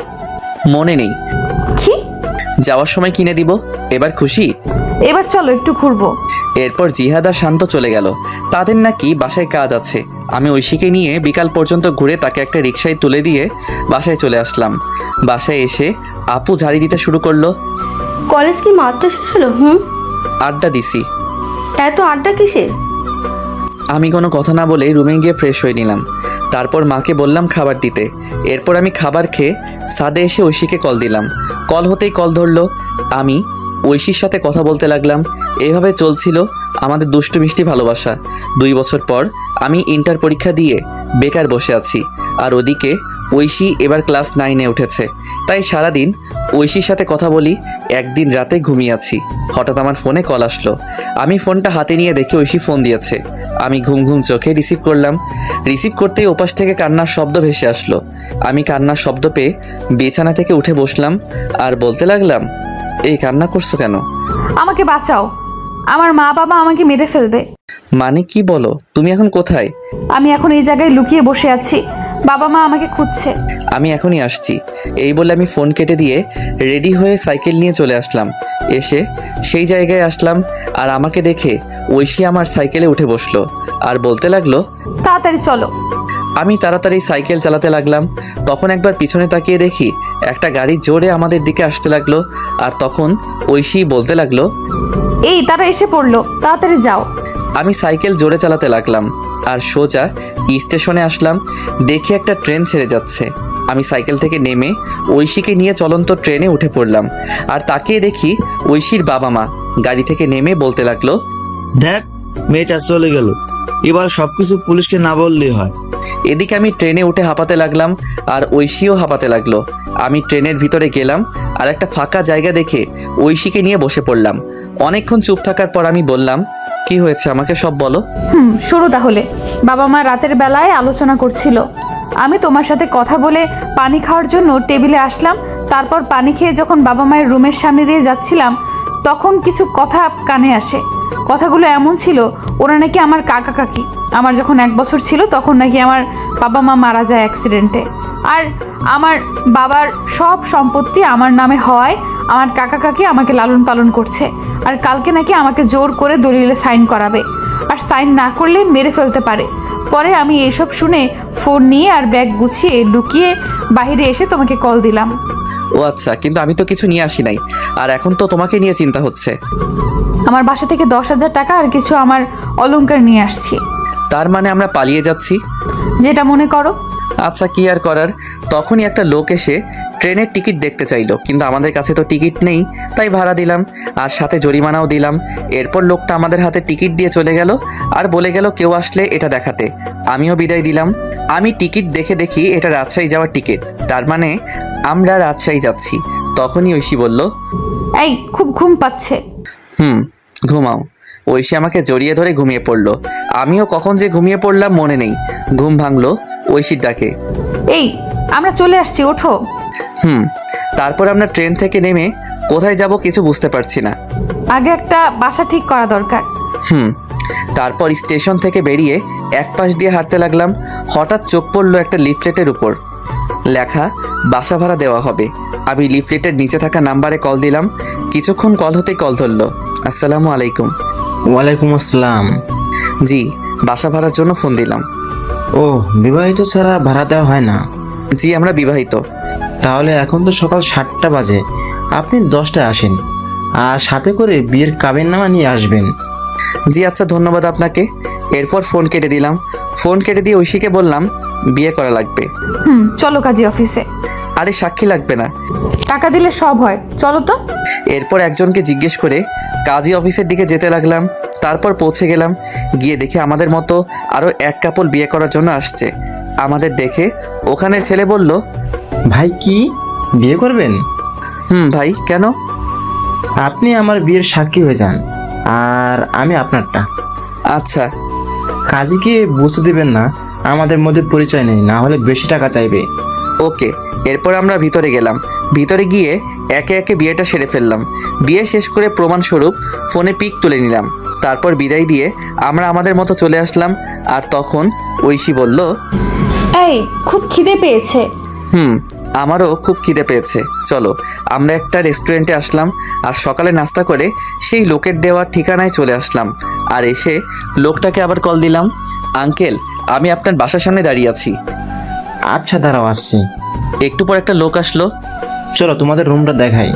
মনে নেই, কি? যাওয়ার সময় কিনে দিব। এবার খুশি? এবার চলো একটু ঘুরবো। এরপর জিহাদ আর শান্ত চলে গেল। তাদের নাকি বাসায় কাজ আছে। আমি ঐশীকে নিয়ে বিকাল পর্যন্ত ঘুরে তাকে একটা রিকশায় তুলে দিয়ে বাসায় চলে আসলাম। বাসায় এসে আপু ঝাড়ি দিতে শুরু করলো। কলেজ কি মাত্র শেষ হলো? আড্ডা দিছি। এত আড্ডা কিসের? আমি কোনো কথা না বলে রুমে গিয়ে ফ্রেশ হয়ে নিলাম। তারপর মাকে বললাম খাবার দিতে। এরপর আমি খাবার খেয়ে ছাদে এসে ঐশীকে কল দিলাম। কল হতেই কল ধরলো। আমি ঐশীর সাথে কথা বলতে লাগলাম। এভাবে চলছিল আমাদের দুষ্টু মিষ্টি ভালোবাসা। 2 বছর পর আমি ইন্টার পরীক্ষা দিয়ে বেকার বসে আছি, আর ওদিকে ঐশী এবার ক্লাস 9-এ উঠেছে। তাই সারাদিন ঐশীর সাথে কথা বলি। একদিন রাতে ঘুমিয়ে আছি, হঠাৎ আমার ফোনে কল আসলো। আমি ফোনটা হাতে নিয়ে দেখি ঐশী ফোন দিয়েছে। আমি ঘুম ঘুম চোখে রিসিভ করলাম। রিসিভ করতেই ওপাশ থেকে কান্নার শব্দ ভেসে আসলো। আমি কান্নার শব্দ পেয়ে বিছানা থেকে উঠে বসলাম আর বলতে লাগলাম, এই কান্না করছো কেন? আমাকে বাঁচাও, আমার মা বাবা আমাকে মেরে ফেলবে। মানে কি বলো? তুমি এখন কোথায়? আমি এখন এই জায়গায় লুকিয়ে বসে আছি, বাবা মা আমাকে খুঁজছে। আমি এখনই আসছি। এই বলে আমি ফোন কেটে দিয়ে রেডি হয়ে সাইকেল নিয়ে চলে আসলাম। এসে সেই জায়গায় আসলাম, আর আমাকে দেখে ঐশী আমার সাইকেলে উঠে বসলো আর বলতে লাগলো, তাড়াতাড়ি চলো। আমি তাড়াতাড়ি সাইকেল চালাতে লাগলাম। তখন একবার পিছনে তাকিয়ে দেখি একটা গাড়ি জোরে আমাদের দিকে আসতে লাগলো। আর তখন ঐশী বলতে লাগলো, এই তারা এসে পড়লো, তাড়াতাড়ি যাও। আমি সাইকেল জোরে চালাতে লাগলাম আর সোজা স্টেশনে আসলাম। দেখি একটা ট্রেন ছেড়ে যাচ্ছে। আমি সাইকেল থেকে নেমে ঐশীকে নিয়ে চলন্ত ট্রেনে উঠে পড়লাম। আর তাকিয়ে দেখি ঐশীর বাবা মা গাড়ি থেকে নেমে বলতে লাগলো, দেখ মেয়েটা চলে গেল, এবার সবকিছু পুলিশকে না বললেই হয়। এদিকে আমি ট্রেনে উঠে হাঁপাতে লাগলাম আর ঐশীও হাঁপাতে লাগলো। আমি ট্রেনের ভিতরে গেলাম আর একটা ফাঁকা জায়গা দেখে ঐশীকে নিয়ে বসে পড়লাম। অনেকক্ষণ চুপ থাকার পর আমি বললাম, কি হয়েছে আমাকে সব বলো। শুরু তাহলে। বাবা মা রাতের বেলায় আলোচনা করছিল। আমি তোমার সাথে কথা বলে পানি খাওয়ার জন্য টেবিলে আসলাম। তারপর পানি খেয়ে যখন বাবা মায়ের রুমের সামনে দিয়ে যাচ্ছিলাম, তখন কিছু কথা কানে আসে। কথাগুলো এমন ছিল, ওরা নাকি আমার কাকা কাকি। আমার যখন 1 বছর ছিল তখন নাকি আমার বাবা মা মারা যায় অ্যাক্সিডেন্টে। আর আমার বাবার সব সম্পত্তি আমার নামে হওয়ায় আমার কাকা কাকি আমাকে লালন পালন করছে। আর কালকে নাকি আমাকে জোর করে দলিলে সাইন করাবে, আর সাইন না করলে মেরে ফেলতে পারে। পরে আমি এসব শুনে ফোন নিয়ে আর ব্যাগ গুছিয়ে লুকিয়ে বাইরে এসে তোমাকে কল দিলাম। ও আচ্ছা, কিন্তু আমি তো কিছু নিয়ে আসি নাই, আর এখন তো তোমাকে নিয়ে চিন্তা হচ্ছে। আমার বাসা থেকে 10,000 টাকা আর কিছু আমার অলংকার নিয়ে আসছি। তার মানে আমরা পালিয়ে যাচ্ছি? যেটা মনে করো। আচ্ছা, কি আর করার। তখনই একটা লোক এসে ট্রেনের টিকিট দেখতে চাইলো, কিন্তু আমাদের কাছে তো টিকিট নেই, তাই ভাড়া দিলাম আর সাথে জরিমানাও দিলাম। এরপর লোকটা আমাদের হাতে টিকিট দিয়ে চলে গেল আর বলে গেল কেউ আসলে এটা দেখাতে। আমিও বিদায় দিলাম। আমি টিকিট দেখে দেখি এটা রাজশাহী যাওয়ার টিকিট, তার মানে আমরা রাজশাহী যাচ্ছি। তখনই ঐশী বলল, এই খুব ঘুম পাচ্ছে। ঘুমাও। ঐশী আমাকে জড়িয়ে ধরে ঘুমিয়ে পড়লো। আমিও কখন যে ঘুমিয়ে পড়লাম মনে নেই। ঘুম ভাঙলো ঐশীর ডাকে, এই আমরা চলে আসছি, ওঠো। তারপর আমরা ট্রেন থেকে নেমে কোথায় যাব কিছু বুঝতে পারছি না। আগে একটা বাসা ঠিক করা দরকার। তারপর স্টেশন থেকে বেরিয়ে এক পাশ দিয়ে হাঁটতে লাগলাম। হঠাৎ চোখ পড়লো একটা লিফলেটের উপর লেখা বাসা ভাড়া দেওয়া হবে। আমি লিফলেটের নিচে থাকা নাম্বারে কল দিলাম। কিছুক্ষণ কল হতেই কল ধরলো। আসসালামু আলাইকুম। ওয়ালাইকুম আসসালাম। জি, বাসা ভাড়ার জন্য ফোন দিলাম। ও, বিবাহিত ছাড়া ভাড়া দেওয়া হয় না? জি, আমরা বিবাহিত। তাহলে এখন তো সকাল 7টা বাজে, আপনি 10টায় আসেন আর সাথে করে বিয়ের কাবিননামা নিয়ে আসবেন। জি আচ্ছা, ধন্যবাদ আপনাকে। এরপর ফোন কেটে দিলাম। ফোন কেটে দিয়ে ঐশীকে বললাম বিয়ে করা লাগবে। চলো কাজী অফিসে। আরে সাক্ষী লাগবে না, টাকা দিলে সব হয়, চলো তো। এরপর একজনকে জিজ্ঞেস করে কাজী অফিসের দিকে যেতে লাগলাম। তারপর পৌঁছে গেলাম। গিয়ে দেখি আমাদের মতো আরও এক কাপল বিয়ে করার জন্য আসছে। আমাদের দেখে ওখানের ছেলে বলল, ভাই কি বিয়ে করবেন? ভাই কেন? আপনি আমার বিয়ের সাক্ষী হয়ে যান আর আমি আপনারটা। আচ্ছা। কাজীকে বুঝতে দেবেন না আমাদের মধ্যে পরিচয় নেই, না হলে বেশি টাকা চাইবে। ওকে। এরপর আমরা ভিতরে গেলাম। ভিতরে গিয়ে একে একে বিয়েটা সেরে ফেললাম। বিয়ে শেষ করে প্রমাণস্বরূপ ফোনে পিক তুলে নিলাম। তারপর বিদায় দিয়ে আমরা আমাদের মতো চলে আসলাম। আর তখন ঐশী বলল, এই খুব খিদে পেয়েছে। আমারও খুব খিদে পেয়েছে, চলো আমরা একটা রেস্টুরেন্টে আসলাম আর সকালে নাস্তা করে সেই লোকের দেওয়া ঠিকানায় চলে আসলাম। আর এসে লোকটাকে আবার কল দিলাম, আঙ্কেল আমি আপনার বাসার সামনে দাঁড়িয়ে আছি। আচ্ছা দাঁড়াও, আসছি। একটু পর একটা লোক আসলো। চলো তোমাদের রুমটা দেখাই।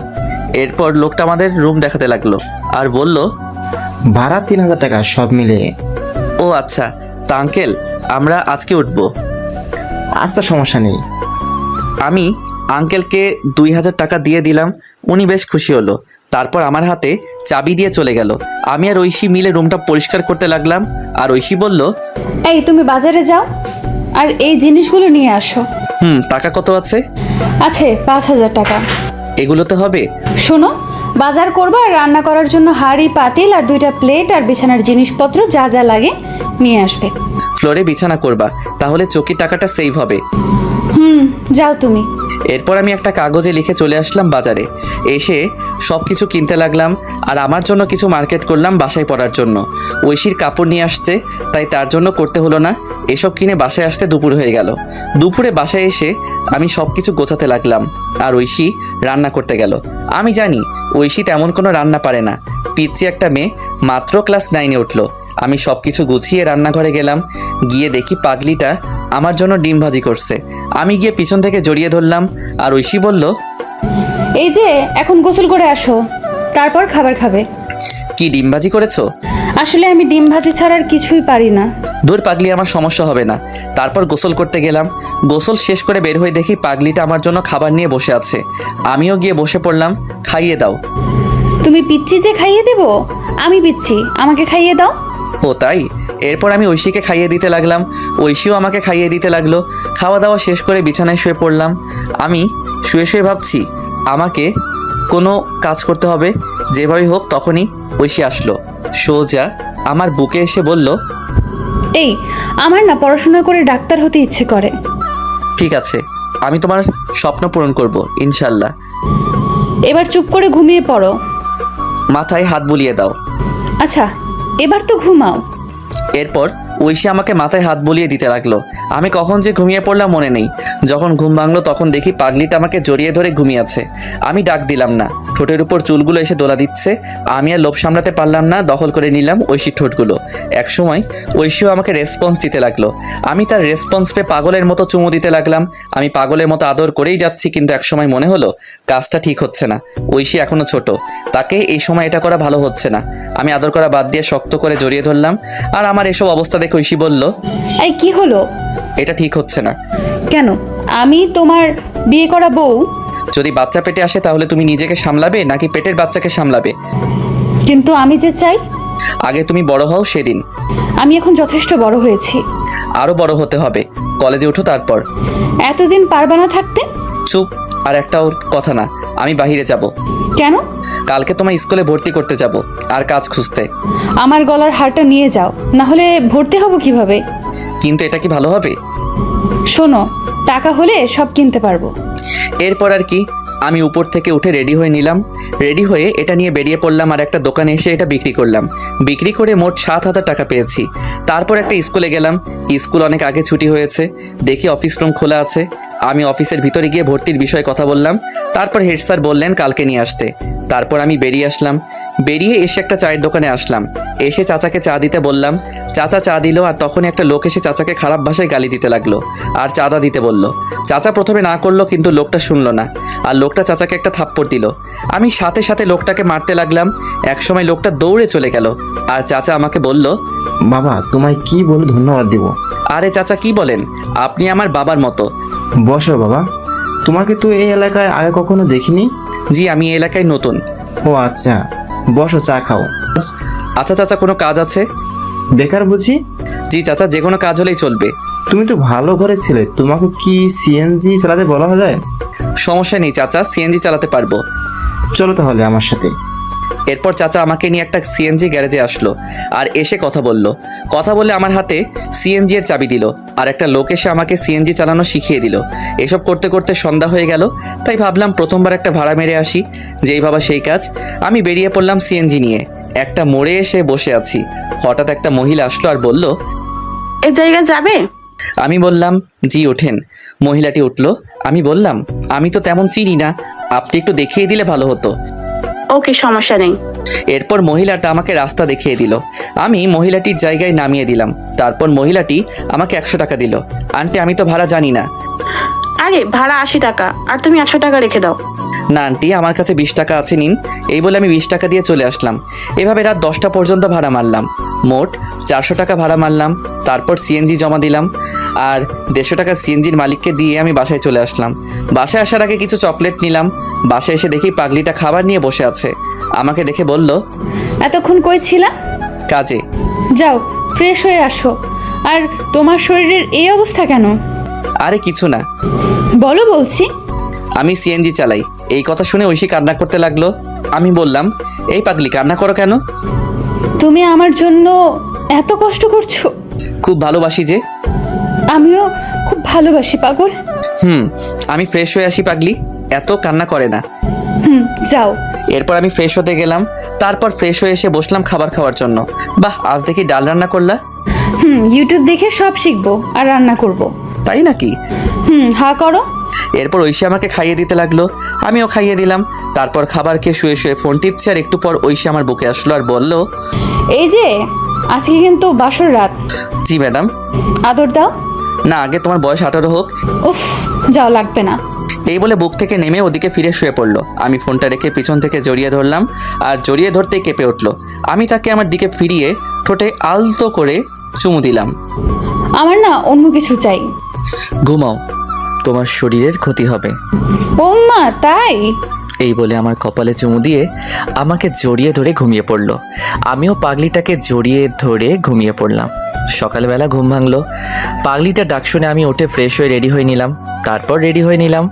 এরপর লোকটা আমাদের রুম দেখাতে লাগলো আর বলল, ভাড়া 3,000 টাকা সব মিলিয়ে। ও আচ্ছা, তা আঙ্কেল আমরা আজকে উঠবো। আচ্ছা সমস্যা নেই। আমি আঙ্কেলকে 2,000 টাকা দিয়ে দিলাম। উনি বেশ খুশি হলো। তারপর আমার হাতে চাবি দিয়ে চলে গেল। আমি আর ঐশী মিলে রুমটা পরিষ্কার করতে লাগলাম। আর ঐশী বলল, এই তুমি বাজারে যাও আর এই জিনিসগুলো নিয়ে আসো। টাকা কত আছে? আছে 5,000 টাকা। এগুলোতে হবে? শোনো, বাজার করবা আর রান্না করার জন্য হাঁড়ি পাতিল আর 2টা প্লেট আর বিছানার জিনিসপত্র যা যা লাগে নিয়ে আসবে। ফ্লোরে বিছানা করবা, তাহলে চকির টাকাটা সেভ হবে। যাও তুমি। এরপর আমি একটা কাগজে লিখে চলে আসলাম বাজারে। এসে সব কিছু কিনতে লাগলাম আর আমার জন্য কিছু মার্কেট করলাম বাসায় পরার জন্য। ঐশীর কাপড় নিয়ে আসছে, তাই তার জন্য করতে হলো না। এসব কিনে বাসায় আসতে দুপুর হয়ে গেল। দুপুরে বাসায় এসে আমি সব কিছু গোছাতে লাগলাম আর ঐশী রান্না করতে গেল। আমি জানি ঐশী তেমন কোনো রান্না পারে না। পিচ্ছি একটা মেয়ে, মাত্র ক্লাস 9-এ উঠলো। আমি সব কিছু গুছিয়ে রান্নাঘরে গেলাম। গিয়ে দেখি পাগলিটা আমার জন্য ডিম ভাজি করছে। আমি গিয়ে পিছন থেকে জড়িয়ে ধরলাম আর ঐশী বলল, এই যে এখন গোসল করে আসো, তারপর খাবার খাবে। কি ডিম ভাজি করেছো? আসলে আমি ডিম ভাজি ছাড়া আর কিছুই পারি না। দূর পাগলি, আমার সমস্যা হবে না। তারপর গোসল করতে গেলাম। গোসল শেষ করে বের হয়ে দেখি পাগলিটা আমার জন্য খাবার নিয়ে বসে আছে। আমিও গিয়ে বসে পড়লাম। খাইয়ে দাও। তুমি পিচ্ছি যে খাইয়ে দেব? আমি পিচ্ছি, আমাকে খাইয়ে দাও। ও তাই? এরপর আমি ঐশীকে খাইয়ে দিতে লাগলাম। ঐশীও আমাকে খাইয়ে দিতে লাগলো। খাওয়া দাওয়া শেষ করে বিছানায় শুয়ে পড়লাম। আমি শুয়ে শুয়ে ভাবছি আমাকে কোনো কাজ করতে হবে। যেভাবেই হোক। তখনই ঐশী আসলো। সোজা আমার বুকে এসে বলল, এই আমার না পড়াশোনা করে ডাক্তার হতে ইচ্ছে করে। ঠিক আছে, আমি তোমার স্বপ্ন পূরণ করব ইনশাল্লাহ। এবার চুপ করে ঘুমিয়ে পড়ো। মাথায় হাত বুলিয়ে দাও। আচ্ছা, এবার তো ঘুমাও। এরপর ঐশী আমাকে মাথায় হাত বুলিয়ে দিতে লাগলো। আমি কখন যে ঘুমিয়ে পড়লাম মনে নেই। যখন ঘুম ভাঙলো তখন দেখি পাগলিটা আমাকে জড়িয়ে ধরে ঘুমিয়ে আছে। আমি ডাক দিলাম না। ঠোঁটের উপর চুলগুলো এসে দোলা দিচ্ছে। আমি আর লোভ সামলাতে পারলাম না, দখল করে নিলাম ঐশীর ঠোঁটগুলো। একসময় ঐশীও আমাকে রেসপন্স দিতে লাগলো। আমি তার রেসপন্স পেয়ে পাগলের মতো চুমু দিতে লাগলাম। আমি পাগলের মতো আদর করেই যাচ্ছি, কিন্তু একসময় মনে হলো কাজটা ঠিক হচ্ছে না। ঐশী এখনো ছোট, তাকে এই সময় এটা করা ভালো হচ্ছে না। আমি আদর করা বাদ দিয়ে শক্ত করে জড়িয়ে ধরলাম। আর আমার এসব অবস্থা দেখে ঐশী বলল, এই কি হলো? এটা ঠিক হচ্ছে না। কেন? আমি তোমার বিয়ে করা বউ। যদি বাচ্চা পেটে আসে তাহলে তুমি নিজেকে সামলাবে নাকি পেটের বাচ্চাকে সামলাবে? কিন্তু আমি যে চাই। আগে তুমি বড় হও সেদিন। আমি এখন যথেষ্ট বড় হয়েছি। আরো বড় হতে হবে। কলেজে উঠো তারপর। এতদিন পারবা না থাকতে? চুপ। আর একটাও কথা না। আমি বাইরে যাব। কেন? কালকে তোমার স্কুলে ভর্তি করতে যাব আর কাজ খুঁজতে। আমার গলার হারটা নিয়ে যাও, না হলে ভর্তি হব কিভাবে? কিন্তু এটা কি ভালো হবে? শোনো, টাকা হলে সব কিনতে পারবো। এরপর আর কি, আমি উপর থেকে উঠে রেডি হয়ে নিলাম। রেডি হয়ে এটা নিয়ে বেরিয়ে পড়লাম আর একটা দোকানে এসে এটা বিক্রি করলাম। বিক্রি করে মোট 7,000 টাকা পেয়েছি। তারপর একটা স্কুলে গেলাম। স্কুল অনেক আগে ছুটি হয়েছে। দেখি অফিস রুম খোলা আছে। আমি অফিসের ভিতরে গিয়ে ভর্তির বিষয়ে কথা বললাম। তারপর হেড স্যার বললেন কালকে নিয়ে আসতে। তারপর আমি বেরিয়ে আসলাম। বেরিয়ে এসে একটা চায়ের দোকানে আসলাম। এসে চাচাকে চা দিতে বললাম। চাচা চা দিল আর তখনই একটা লোক এসে চাচাকে খারাপ ভাষায় গালি দিতে লাগলো আর চাঁদা দিতে বলল। চাচা প্রথমে না করলো, কিন্তু লোকটা শুনলো না আর লোকটা চাচাকে একটা থাপ্পড় দিল। আমি সাথে সাথে লোকটাকে মারতে লাগলাম। একসময় লোকটা দৌড়ে চলে গেল আর চাচা আমাকে বলল, বাবা তোমায় কি বলে ধন্যবাদ দিব? আরে চাচা কি বলেন, আপনি আমার বাবার মতো। বসো বাবা, তোমাকে তো এই এলাকায় আগে কখনো দেখিনি। জি, আমি এই এলাকায় নতুন। ও আচ্ছা, বসো চা খাও। আচ্ছা চাচা, কোনো কাজ আছে? বেকার বুঝি? জি চাচা, যে কোনো কাজ হলেই চলবে। তুমি তো ভালো ঘরের ছেলে, তোমাকে কি সিএনজি চালাতে বলা যায়? সমস্যা নেই চাচা, সিএনজি চালাতে পারবো। চলো তাহলে আমার সাথে। এরপর চাচা আমাকে নিয়ে একটা সিএনজি গ্যারেজে আসলো আর এসে কথা বলে আমার হাতে সিএনজি এর চাবি দিল আর একটা লোক এসে আমাকে সিএনজি চালানো শিখিয়ে দিল। এসব করতে করতে সন্ধ্যা হয়ে গেল, তাই ভাবলাম প্রথমবার একটা ভাড়া মেরে আসি। যেই ভাবা সেই কাজ। আমি বেরিয়ে পড়লাম সিএনজি নিয়ে। একটা মোড়ে এসে বসে আছি। হঠাৎ একটা মহিলা আসলো আর বলল, এ জায়গা যাবে? আমি বললাম, জি ওঠেন। মহিলাটি উঠল। আমি বললাম, আমি তো তেমন চিনি না, আপনি একটু দেখিয়ে দিলে ভালো হতো। ওকে, সমস্যা নেই। এরপর মহিলাটা আমাকে রাস্তা দেখিয়ে দিল। আমি মহিলাটির জায়গায় নামিয়ে দিলাম। তারপর মহিলাটি আমাকে 100 টাকা দিল। আন্টি, আমি তো ভাড়া জানি না। আরে ভাড়া 80 টাকা, আর তুমি 100 টাকা রেখে দাও। না আন্টি, আমার কাছে 20 টাকা আছে, নিন। এই বলে আমি 20 টাকা দিয়ে চলে আসলাম। এভাবে রাত 10টা পর্যন্ত ভাড়া মারলাম। মোট 400 টাকা ভাড়া মারলাম। তারপর সিএনজি জমা দিলাম, আর 150 টাকা সিএনজির মালিককে দিয়ে আমি বাসায় চলে আসলাম। বাসায় আসার আগে কিছু চকলেট নিলাম। বাসায় এসে দেখি পাগলিটা খাবার নিয়ে বসে আছে। আমাকে দেখে বলল, এতক্ষণ কই ছিলা? কাজে। যাও ফ্রেশ হয়ে আসো। আর তোমার শরীরের এই অবস্থা কেন? আরে কিছু না, বলো বলছি। আমি সিএনজি চালাই। এই কথা শুনে ঐশী কান্না করতে লাগলো। আমি বললাম, এই পাগলি কান্না করো কেন? তুমি আমার জন্য এত কষ্ট করছো? খুব ভালোবাসি যে। আমিও খুব ভালোবাসি পাগল। আমি ফ্রেশ হয়ে আসি পাগলি, এত কান্না করে না। যাও। এরপর আমি ফ্রেশ হতে গেলাম। তারপর ফ্রেশ হয়ে এসে বসলাম খাবার খাওয়ার জন্য। বাহ, আজ দেখি ডাল রান্না করলা। ইউটিউব দেখে সব শিখবো আর রান্না করব। তাই নাকি? হা করো। এরপর ঐশী আমাকে খাইয়ে দিতে লাগলো। আমিও খাইয়ে দিলাম। তারপর খাবার খেয়ে শুয়ে শুয়ে ফোন টিপছে, আর একটু পর ঐশী আমার বুকে আসলো আর বলল, এই যে আজকে কিন্তু বাসর রাত। জি ম্যাডাম। আদর দাও। না, আগে তোমার বয়স 18 হোক। উফ, যাও, লাগবে না। এই বলে বুক থেকে নেমে ওদিকে ফিরে শুয়ে পড়লো। আমি ফোনটা রেখে পিছন থেকে জড়িয়ে ধরলাম, আর জড়িয়ে ধরতেই কেঁপে উঠলো। আমি তাকে আমার দিকে ফিরিয়ে ঠোঁটে আলতো করে চুমু দিলাম। আমার না অন্য কিছু চাই। ঘুমাও, তোমার শরীরের ক্ষতি হবে। ও মা, তাই? এই বলে আমার কপালে চুমু দিয়ে আমাকে জড়িয়ে ধরে ঘুমিয়ে পড়লো। আমিও পাগলিটাকে জড়িয়ে ধরে ঘুমিয়ে পড়লাম। সকালবেলা ঘুম ভাঙলো। পাগলিটা ডাক শুনে আমি উঠে ফ্রেশ হয়ে রেডি হয়ে নিলাম। তারপর রেডি হয়ে নিলাম,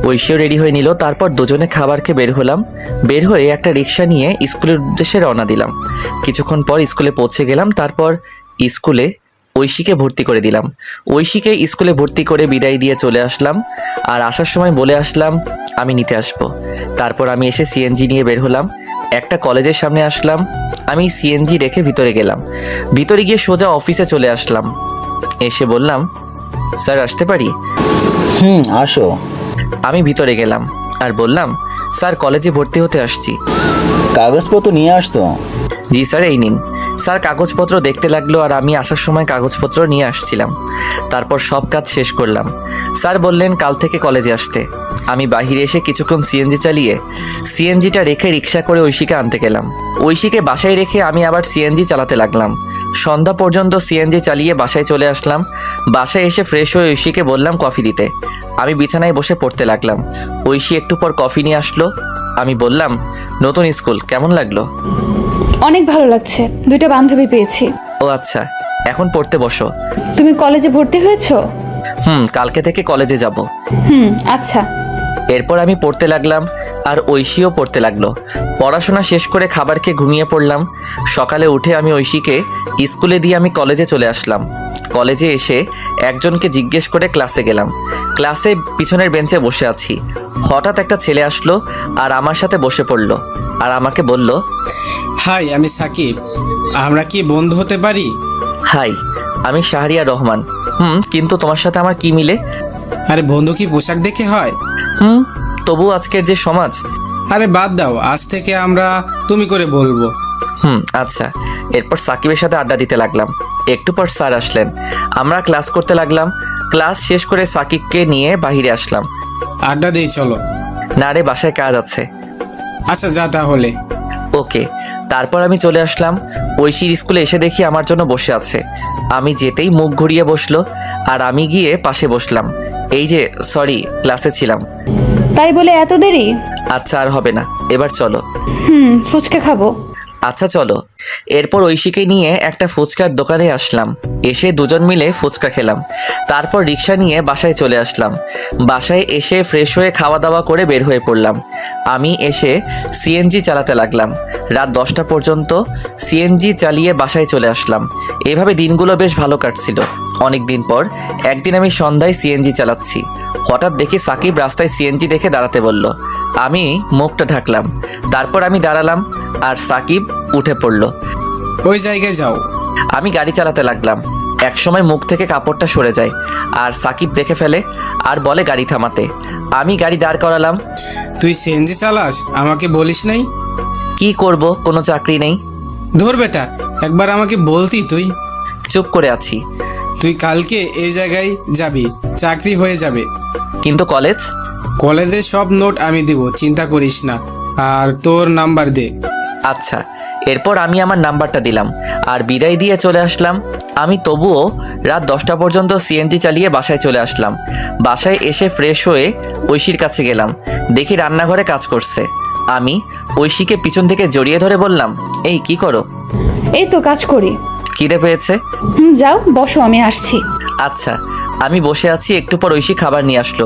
ঐশীও রেডি হয়ে নিল। তারপর দুজনে খাবার খেয়ে বের হলাম। বের হয়ে একটা রিক্সা নিয়ে স্কুলের উদ্দেশ্যে রওনা দিলাম। কিছুক্ষণ পর স্কুলে পৌঁছে গেলাম। তারপর স্কুলে ঐশীকে ভর্তি করে দিলাম। ঐশীকে স্কুলে ভর্তি করে বিদায় দিয়ে চলে আসলাম। আর আসার সময় বলে আসলাম আমি নিতে আসবো। তারপর আমি এসে সিএনজি নিয়ে বের হলাম। একটা কলেজের সামনে আসলাম। আমি সিএনজি রেখে ভিতরে গেলাম। ভিতরে গিয়ে সোজা অফিসে চলে আসলাম। এসে বললাম, স্যার আসতে পারি? আসো। আমি ভিতরে গেলাম আর বললাম, স্যার কলেজে ভর্তি হতে আসছি। কাগজপত্র নিয়ে আসতো? জি স্যার, এই নিন। স্যার কাগজপত্র দেখতে লাগলো, আর আমি আসার সময় কাগজপত্র নিয়ে আসছিলাম। তারপর সব কাজ শেষ করলাম। স্যার বললেন কাল থেকে কলেজে আসতে। আমি বাহিরে এসে কিছুক্ষণ সিএনজি চালিয়ে সিএনজিটা রেখে রিক্সা করে ঐশীকে আনতে গেলাম। ঐশীকে বাসায় রেখে আমি আবার সিএনজি চালাতে লাগলাম। সন্ধ্যা পর্যন্ত সিএনজি চালিয়ে বাসায় চলে আসলাম। বাসায় এসে ফ্রেশ হয়ে ঐশীকে বললাম কফি দিতে। আমি বিছানায় বসে পড়তে লাগলাম। ঐশী একটু পর কফি নিয়ে আসলো। আমি বললাম, নতুন স্কুল কেমন লাগলো? অনেক ভালো লাগছে, 2টা বান্ধবী পেয়েছি। ও আচ্ছা, এখন পড়তে বসো। তুমি কলেজে ভর্তি হয়েছো? কালকে থেকে কলেজে যাব। আচ্ছা। এরপর আমি পড়তে লাগলাম, আর ঐশীও পড়তে লাগলো। পড়াশোনা শেষ করে খাবার খেয়ে ঘুমিয়ে পড়লাম। সকালে উঠে আমি ঐশীকে স্কুলে দিয়ে আমি কলেজে চলে আসলাম। কলেজে এসে একজনকে জিজ্ঞেস করে ক্লাসে গেলাম। ক্লাসে পিছনের বেঞ্চে বসে আছি। হঠাৎ একটা ছেলে আসলো আর আমার সাথে বসে পড়লো, আর আমাকে বলল, হাই, আমি সাকিব, আমরা কি বন্ধু হতে পারি? হাই, আমি শাহরিয়ার রহমান। কিন্তু তোমার সাথে আমার কি মিলে? আরে বন্ধু কি পোশাক দেখে হয়? তবু আজকের যে সমাজ। আরে বাদ দাও, আজ থেকে আমরা তুমি করে বলবো। আচ্ছা। এরপর সাকিবের সাথে আড্ডা দিতে লাগলাম। একটু পর স্যার আসলেন। আমরা ক্লাস করতে লাগলাম। ক্লাস শেষ করে সাকিবকে নিয়ে বাইরে আসলাম। আড্ডা দেই চলো। না রে, বাসায় কাজ আছে। আচ্ছা যা তাহলে। ওকে। তারপর আমি চলে আসলাম। ঐশীর স্কুলে এসে দেখি আমার জন্য বসে আছে। আমি যেতেই মুখ ঘুরিয়ে বসলো, আর আমি গিয়ে পাশে বসলাম। এই যে সরি, ক্লাসে ছিলাম। তাই বলে এত দেরি? আচ্ছা, আর হবে না, এবার চলো। ফুচকা খাবো। আচ্ছা চলো। এরপর ঐশীকে নিয়ে একটা ফুচকার দোকানে আসলাম। এসে দুজন মিলে ফুচকা খেলাম। তারপর রিক্সা নিয়ে বাসায় চলে আসলাম। বাসায় এসে ফ্রেশ হয়ে খাওয়া দাওয়া করে বের হয়ে পড়লাম। আমি এসে সিএনজি চালাতে লাগলাম। রাত 10টা পর্যন্ত সিএনজি চালিয়ে বাসায় চলে আসলাম। এভাবে দিনগুলো বেশ ভালো কাটছিল। অনেক দিন পর একদিন আমি সন্ধ্যায় সিএনজি চালাচ্ছি। হঠাৎ দেখি সাকিব রাস্তায় সিএনজি দেখে দাঁড়াতে বলল। আমি মুখটা ঢাকলাম। তারপর আমি দাঁড়ালাম, আর সাকিব উঠে পড়ল। ওই জায়গায় যাও। আমি গাড়ি চালাতে লাগলাম। একসময় মুখ থেকে কাপড়টা সরে যায় আর সাকিব দেখে ফেলে আর বলে গাড়ি থামাতে। আমি গাড়ি দাঁড় করালাম। তুই সিএনজি চালাস, আমাকে বলিস নাই? কি করব, কোনো চাকরি নেই। ধর বেটা, একবার আমাকে বলতি তুই। চুপ করে আছি। তুই কালকে এই জায়গায় যাবি, চাকরি হয়ে যাবে। কিন্তু কলেজ? কলেজের সব নোট আমি দিব, চিন্তা করিস না। আর তোর নাম্বার দে। আচ্ছা। এরপর আমি আমার নাম্বারটা দিলাম আর বিদায় দিয়ে চলে আসলাম। আমি তবুও রাত 10টা পর্যন্ত সিএনজি চালিয়ে বাসায় চলে আসলাম। বাসায় এসে ফ্রেশ হয়ে ঐশীর কাছে গেলাম। দেখি রান্নাঘরে কাজ করছে। আমি ঐশীকে পিছন থেকে জড়িয়ে ধরে বললাম, এই কি করো? এই তো কাজ করি। খিদে পেয়েছে? যাও বসো, আমি আসছি। আচ্ছা। আমি বসে আছি, একটু পর ঐশী খাবার নিয়ে আসলো।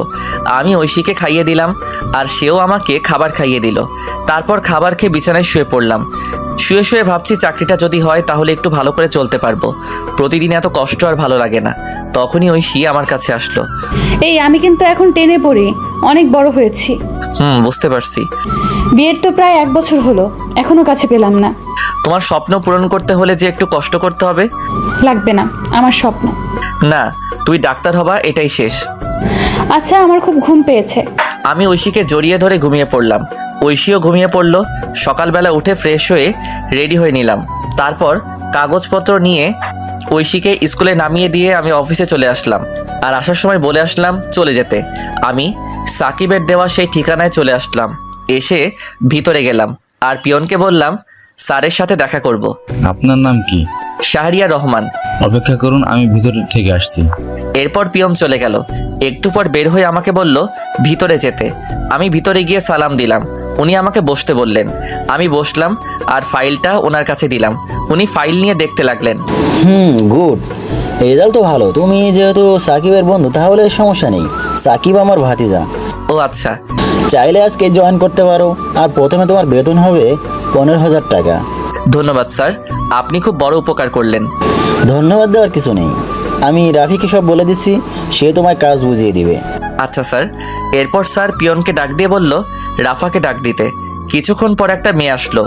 আমি ঐশীকে খাইয়ে দিলাম আর সেও আমাকে খাবার খাইয়ে দিল। তারপর খাবার খেয়ে বিছানায় শুয়ে পড়লাম। শুয়ে শুয়ে ভাবছি চাকরিটা যদি হয় তাহলে একটু ভালো করে চলতে পারবো। প্রতিদিন এত কষ্ট আর ভালো লাগে না। তখনই ঐশী আমার কাছে আসলো। এই আমি কিন্তু এখন টেনে পড়ি, অনেক বড় হয়েছি। বুঝতে পারছি। বিয়ের তো প্রায় 1 বছর হলো, এখনো কাছে পেলাম না। তোমার স্বপ্ন পূরণ করতে হলে যে একটু কষ্ট করতে হবে। লাগবে না, আমার স্বপ্ন না, তুই ডাক্তার হবা, এটাই শেষ। আচ্ছা, আমার খুব ঘুম পেয়েছে। আমি ঐশীকে জড়িয়ে ধরে ঘুমিয়ে পড়লাম। ঐশীও ঘুমিয়ে পড়লো। সকালবেলা উঠে ফ্রেশ হয়ে রেডি হয়ে নিলাম। তারপর কাগজপত্র নিয়ে ঐশীকে স্কুলে নামিয়ে দিয়ে আমি অফিসে চলে আসলাম। আর আসার সময় বলে আসলাম চলে যেতে। আমি সাকিবের দেওয়া সেই ঠিকানায় চলে আসলাম। এসে ভিতরে গেলাম আর পিয়নকে বললাম স্যারের সাথে দেখা করব। আপনার নাম কি? শাহরিয়ার রহমান। অপেক্ষা করুন, আমি ভিতর থেকে আসছি। এরপর পিয়ন চলে গেল। একটু পর বের হয়ে আমাকে বলল ভিতরে যেতে। আমি ভিতরে গিয়ে সালাম দিলাম। উনি আমাকে বসতে বললেন। আমি বসলাম আর ফাইলটা ওনার কাছে দিলাম। উনি ফাইল নিয়ে দেখতে লাগলেন। গুড, রেজাল্ট তো ভালো। তুমি যেহেতু সাকিবের বন্ধু তাহলে সমস্যা নেই। সাকিব আমার ভাতিজা। ও আচ্ছা। চাইলে আজকে জয়েন করতে পারো। আর প্রথমে তোমার বেতন হবে 15,000 টাকা। ধন্যবাদ স্যার, আপনি খুব বড় উপকার করলেন। ধন্যবাদ দেওয়ার কিছু নেই। আমি রাফিকে সব বলে দিচ্ছি, সে তোমায় কাজ বুঝিয়ে দিবে। আচ্ছা স্যার। এরপর স্যার পিয়নকে ডাক দিয়ে বলল রাফাকে ডাক দিতে। কিছুক্ষণ পর একটা মেয়ে আসলো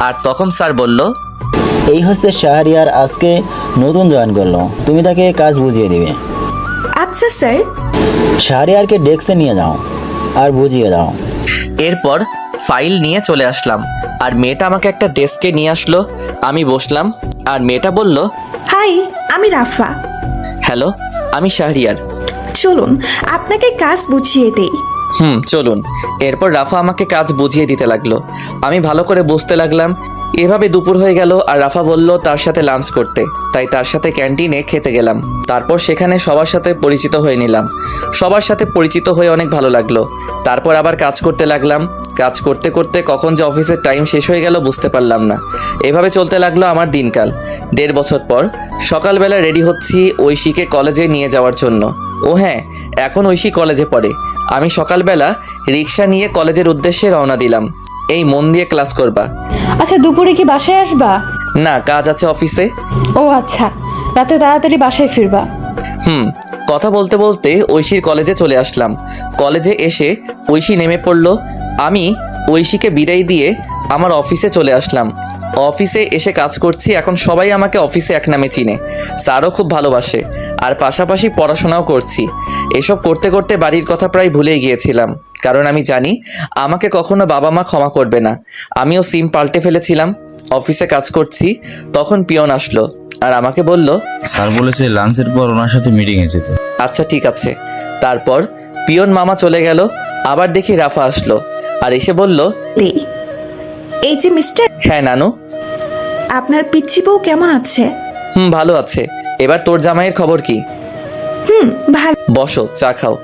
আর তখন স্যার বলল, এই হচ্ছে শাহরিয়ার, আজকে নতুন জয়েন করলো। তুমি তাকে কাজ বুঝিয়ে দিবে। আচ্ছা স্যার। শাহরিয়ারকে ডেস্কে নিয়ে যাও আর বুঝিয়ে দাও। এরপর ফাইল নিয়ে চলে আসলাম আর মেয়েটা আমাকে একটা ডেস্কে নিয়ে আসলো। আমি বসলাম আর মেয়েটা বলল, হাই, আমি রাফা। হ্যালো, আমি শাহরিয়ার। চলুন আপনাকে কাজ বুঝিয়ে দেই। চলুন। এরপর রাফা আমাকে কাজ বুঝিয়ে দিতে লাগলো। আমি ভালো করে বুঝতে লাগলাম। এভাবে দুপুর হয়ে গেল আর রাফা বলল তার সাথে লাঞ্চ করতে, তাই তার সাথে ক্যান্টিনে খেতে গেলাম। তারপর সেখানে সবার সাথে পরিচিত হয়ে নিলাম। সবার সাথে পরিচিত হয়ে অনেক ভালো লাগলো। তারপর আবার কাজ করতে লাগলাম। কাজ করতে করতে কখন যে অফিসের টাইম শেষ হয়ে গেল বুঝতে পারলাম না। এভাবে চলতে লাগলো আমার দিনকাল। 1.5 বছর পর সকালবেলা রেডি হচ্ছি ঐশীকে কলেজে নিয়ে যাওয়ার জন্য। ও হ্যাঁ, এখন ঐশী কলেজে পড়ে। আমি সকালবেলা রিক্সা নিয়ে কলেজের উদ্দেশ্যে রওনা দিলাম। এই মন দিয়ে ক্লাস করবা। আচ্ছা, দুপুরে কি বাসায় আসবা? না, কাজ আছে অফিসে। ও আচ্ছা, রাতে তাড়াতাড়ি বাসায় ফিরবা। কথা বলতে বলতে ঐশীর কলেজে চলে আসলাম। কলেজে এসে ঐশী নেমে পড়লো। আমি ঐশীকে বিদায় দিয়ে আমার অফিসে চলে আসলাম। অফিসে এসে কাজ করছি। এখন সবাই আমাকে অফিসে এক নামে চিনে। স্যারও খুব ভালোবাসে আর পাশাপাশি পড়াশোনাও করছি। এসব করতে করতে বাড়ির কথা প্রায় ভুলেই গিয়েছিলাম, কারণ আমি জানি আমাকে কখনো বাবা মা ক্ষমা করবে না। আমিও সিম পাল্টে ফেলেছিলাম। অফিসে কাজ করছি, তখন পিয়ন আসলো আর আমাকে বলল, স্যার বলেছে লাঞ্চের পর ওনার সাথে মিটিংয়ে যেতে। আচ্ছা ঠিক আছে। তারপর পিয়ন মামা চলে গেল। আবার দেখি রাফা আসলো আর এসে বলল, এই যে মিস্টার, হ্যাঁ নানু। আপনার পিচ্চি বউ কেমন আছে? ভালো আছে। এবার তোর জামাইয়ের খবর কি? ভালো। বসো, চা খাও।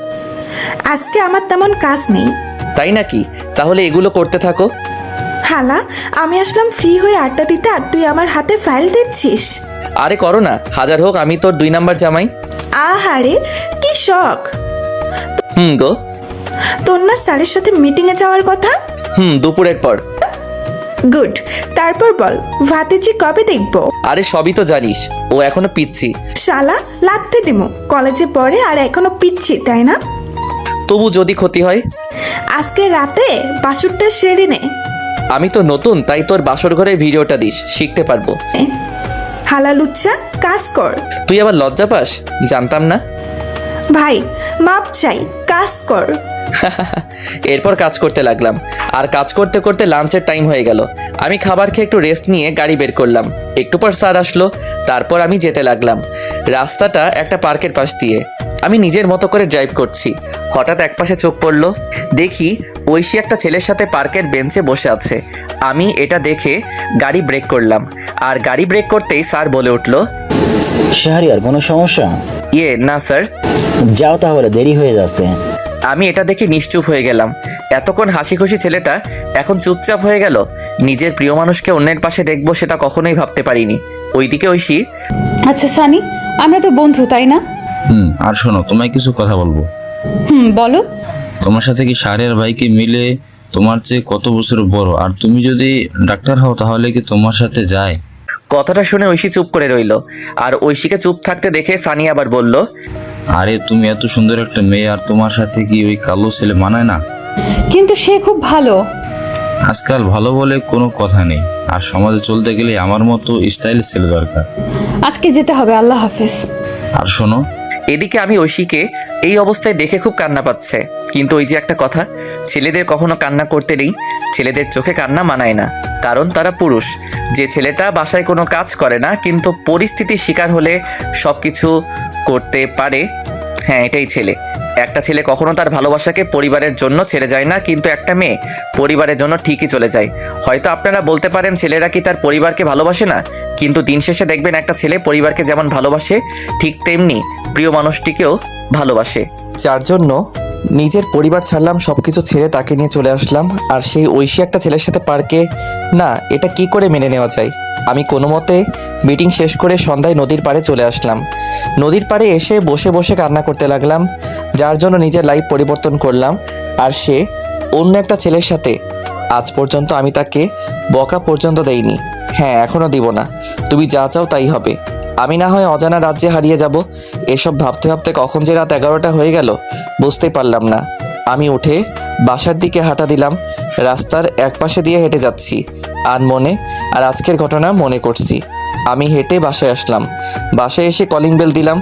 আজকে আমার তেমন কাজ নেই। তাই নাকি? তাহলে এগুলো করতে থাকো। হালা, আমি আসলাম ফ্রি হয়ে আড্ডা দিতে আর তুই আমার হাতে ফাইল দিচ্ছিস। আরে করো না, হাজার হোক আমি তোর 2 নাম্বার জামাই। আহারে কি শখ। গো। তোর না স্যারের সাথে মিটিংয়ে যাওয়ার কথা? দুপুরের পর। গুড। তারপর বল, ভাতিজি কবে দেখবো? আরে সবই তো জানিস, ও এখনো পিচ্ছি। শালা, লাগতে দিমু। কলেজে পড়ে আর এখনো পিচ্ছি, তাই না? তবু যদি ক্ষতি হয়? আজকে রাতে বাসুরটা সেরে নে। আমি তো নতুন, তাই তোর বাসর ঘরে ভিডিওটা দিস, শিখতে পারবো। হালা লুচ্চা, কাজ কর। তুই আবার লজ্জা পাস? জানতাম না। ভাই মাপ চাই, কাজ কর। এরপর কাজ করতে লাগলাম, আর কাজ করতে করতে লাঞ্চের টাইম হয়ে গেল। আমি খাবার খেয়ে একটু রেস্ট নিয়ে গাড়ি বের করলাম। একটু পর স্যার আসলো, তারপর আমি যেতে লাগলাম। রাস্তাটা একটা পার্কের পাশ দিয়ে। আমি নিজের মতো করে ড্রাইভ করছি। হঠাৎ একপাশে চোখ পড়লো, দেখি ঐশী একটা ছেলের সাথে পার্কের বেঞ্চে বসে আছে। আমি এটা দেখে গাড়ি ব্রেক করলাম, আর গাড়ি ব্রেক করতেই স্যার বলে উঠলো, শাহরিয়ার কোনো সমস্যা? না স্যার। যাও তাহলে, দেরি হয়ে যাচ্ছে। আমি এটা দেখে নিশ্চুপ হয়ে গেলাম। এতক্ষণ হাসি খুশি ছেলেটা এখন চুপচাপ হয়ে গেল। নিজের প্রিয় মানুষকে অন্যের পাশে দেখবো সেটা কখনোই ভাবতে পারিনি। ওইদিকে ঐশী, আচ্ছা সানি, আমরা তো বন্ধু তাই না? আর শোনো, তোমায় কিছু কথা বলবো। বলো। তোমার সাথে কি শাহরিয়ার ভাইকে মিলে তোমার চেয়ে কত বছর বড়, আর তুমি যদি ডাক্তার হও তাহলে কি তোমার সাথে যায়? কথাটা শুনে ঐশী চুপ করে রইল, আর ঐশীকে চুপ থাকতে দেখে সানি আবার বলল, আরে তুমি এত সুন্দর একটা মেয়ে, আর তোমার সাথে কি ওই কালো ছেলে মানায় না? কিন্তু সে খুব ভালো। আজকাল ভালো বলে কোনো কথা নেই, আর সমাজে চলতে গেলে আমার মতো স্টাইল ছেলে দরকার। আজকে যেতে হবে, আল্লাহ হাফেজ। আর শোনো, এদিকে আমি ঐশীকে এই অবস্থায় দেখে খুব কান্না পাচ্ছে। কিন্তু ওই যে একটা কথা, ছেলেদের কখনো কান্না করতে নেই। ছেলেদের চোখে কান্না মানায় না, কারণ তারা পুরুষ। যে ছেলেটা বাসায় কোনো কাজ করে না কিন্তু পরিস্থিতির শিকার হলে সব কিছু করতে পারে, হ্যাঁ এটাই ছেলে। একটা ছেলে কখনো তার ভালোবাসাকে পরিবারের জন্য ছেড়ে যায় না, কিন্তু একটা মেয়ে পরিবারের জন্য ঠিকই চলে যায়। হয়তো আপনারা বলতে পারেন ছেলেরা কি তার পরিবারকে ভালোবাসে না, কিন্তু দিন শেষে দেখবেন একটা ছেলে পরিবারকে যেমন ভালোবাসে ঠিক তেমনি প্রিয় মানুষটিকেও ভালোবাসে। যার জন্য নিজের পরিবার ছাড়লাম, সব কিছু ছেড়ে তাকে নিয়ে চলে আসলাম। আর সেই ঐশী একটা ছেলের সাথে পার্কে, না এটা কি করে মেনে নেওয়া যায়। আমি কোনো মতে মিটিং শেষ করে সন্ধ্যায় নদীর পাড়ে চলে আসলাম। নদীর পাড়ে এসে বসে বসে কান্না করতে লাগলাম, যার জন্য নিজের লাইফ পরিবর্তন করলাম। আর সে অন্য একটা ছেলের সাথে। আজ পর্যন্ত আমি তাকে বকা পর্যন্ত দেইনি, হ্যাঁ এখনও দিব না। তুমি যা চাও তাই হবে। আমি না হয় অজানা রাজ্যে হারিয়ে যাব। এসব ভাবতে ভাবতে কখন যে রাত 11টা হয়ে গেল বুঝতেই পারলাম না। আমি উঠে বাসার দিকে হাঁটা দিলাম। রাস্তার এক পাশে দিয়ে হেঁটে যাচ্ছি আর আজকের ঘটনা মনে করছি। আমি হেঁটে বাসায় আসলাম। বাসায় এসে কলিং বেল দিলাম।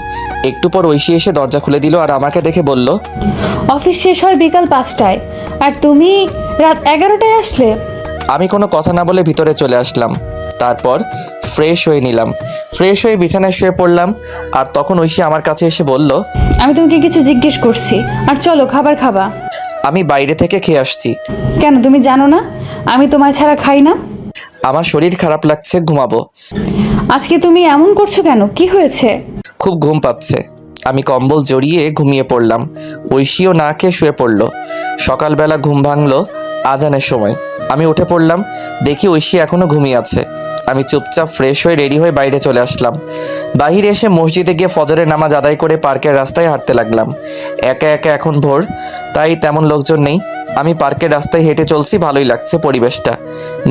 একটু পর ঐশী এসে দরজা খুলে দিল, আর আমাকে দেখে বলল, অফিস শেষ হয় বিকাল 5টায়, আর তুমি রাত 11টায় আসলে? আমি কোনো কথা না বলে ভিতরে চলে আসলাম। তারপর ফ্রেশ হয়ে নিলাম। ফ্রেশ হয়ে বিছানায় শুয়ে পড়লাম। আর তখন ঐশী আমার কাছে এসে বলল, আমি তোমাকে কিছু জিজ্ঞেস করছি, আর চলো খাবার খাবা। আমি বাইরে থেকে খেয়ে আসছি। কেন, তুমি জানো না আমি তোমায় ছাড়া খাই না? আমার শরীর খারাপ লাগছে, ঘুমাবো। আজকে তুমি এমন করছো কেন, কি হয়েছে? খুব ঘুম পাচ্ছে। আমি কম্বল জড়িয়ে ঘুমিয়ে পড়লাম। ঐশীও না খেয়ে শুয়ে পড়ল। সকালবেলা ঘুম ভাঙলো আজানের সময়। আমি উঠে পড়লাম, দেখি ঐশী এখনো ঘুমিয়ে আছে। আমি চুপচাপ ফ্রেশ হয়ে রেডি হয়ে বাইরে চলে আসলাম। বাইরে এসে মসজিদে গিয়ে ফজরের নামাজ আদায় করে পার্কের রাস্তায় হাঁটতে লাগলাম। একা একা, এখন ভোর, তাই তেমন লোকজন নেই। আমি পার্কের রাস্তায় হেঁটে চলছি, ভালোই লাগছে পরিবেশটা,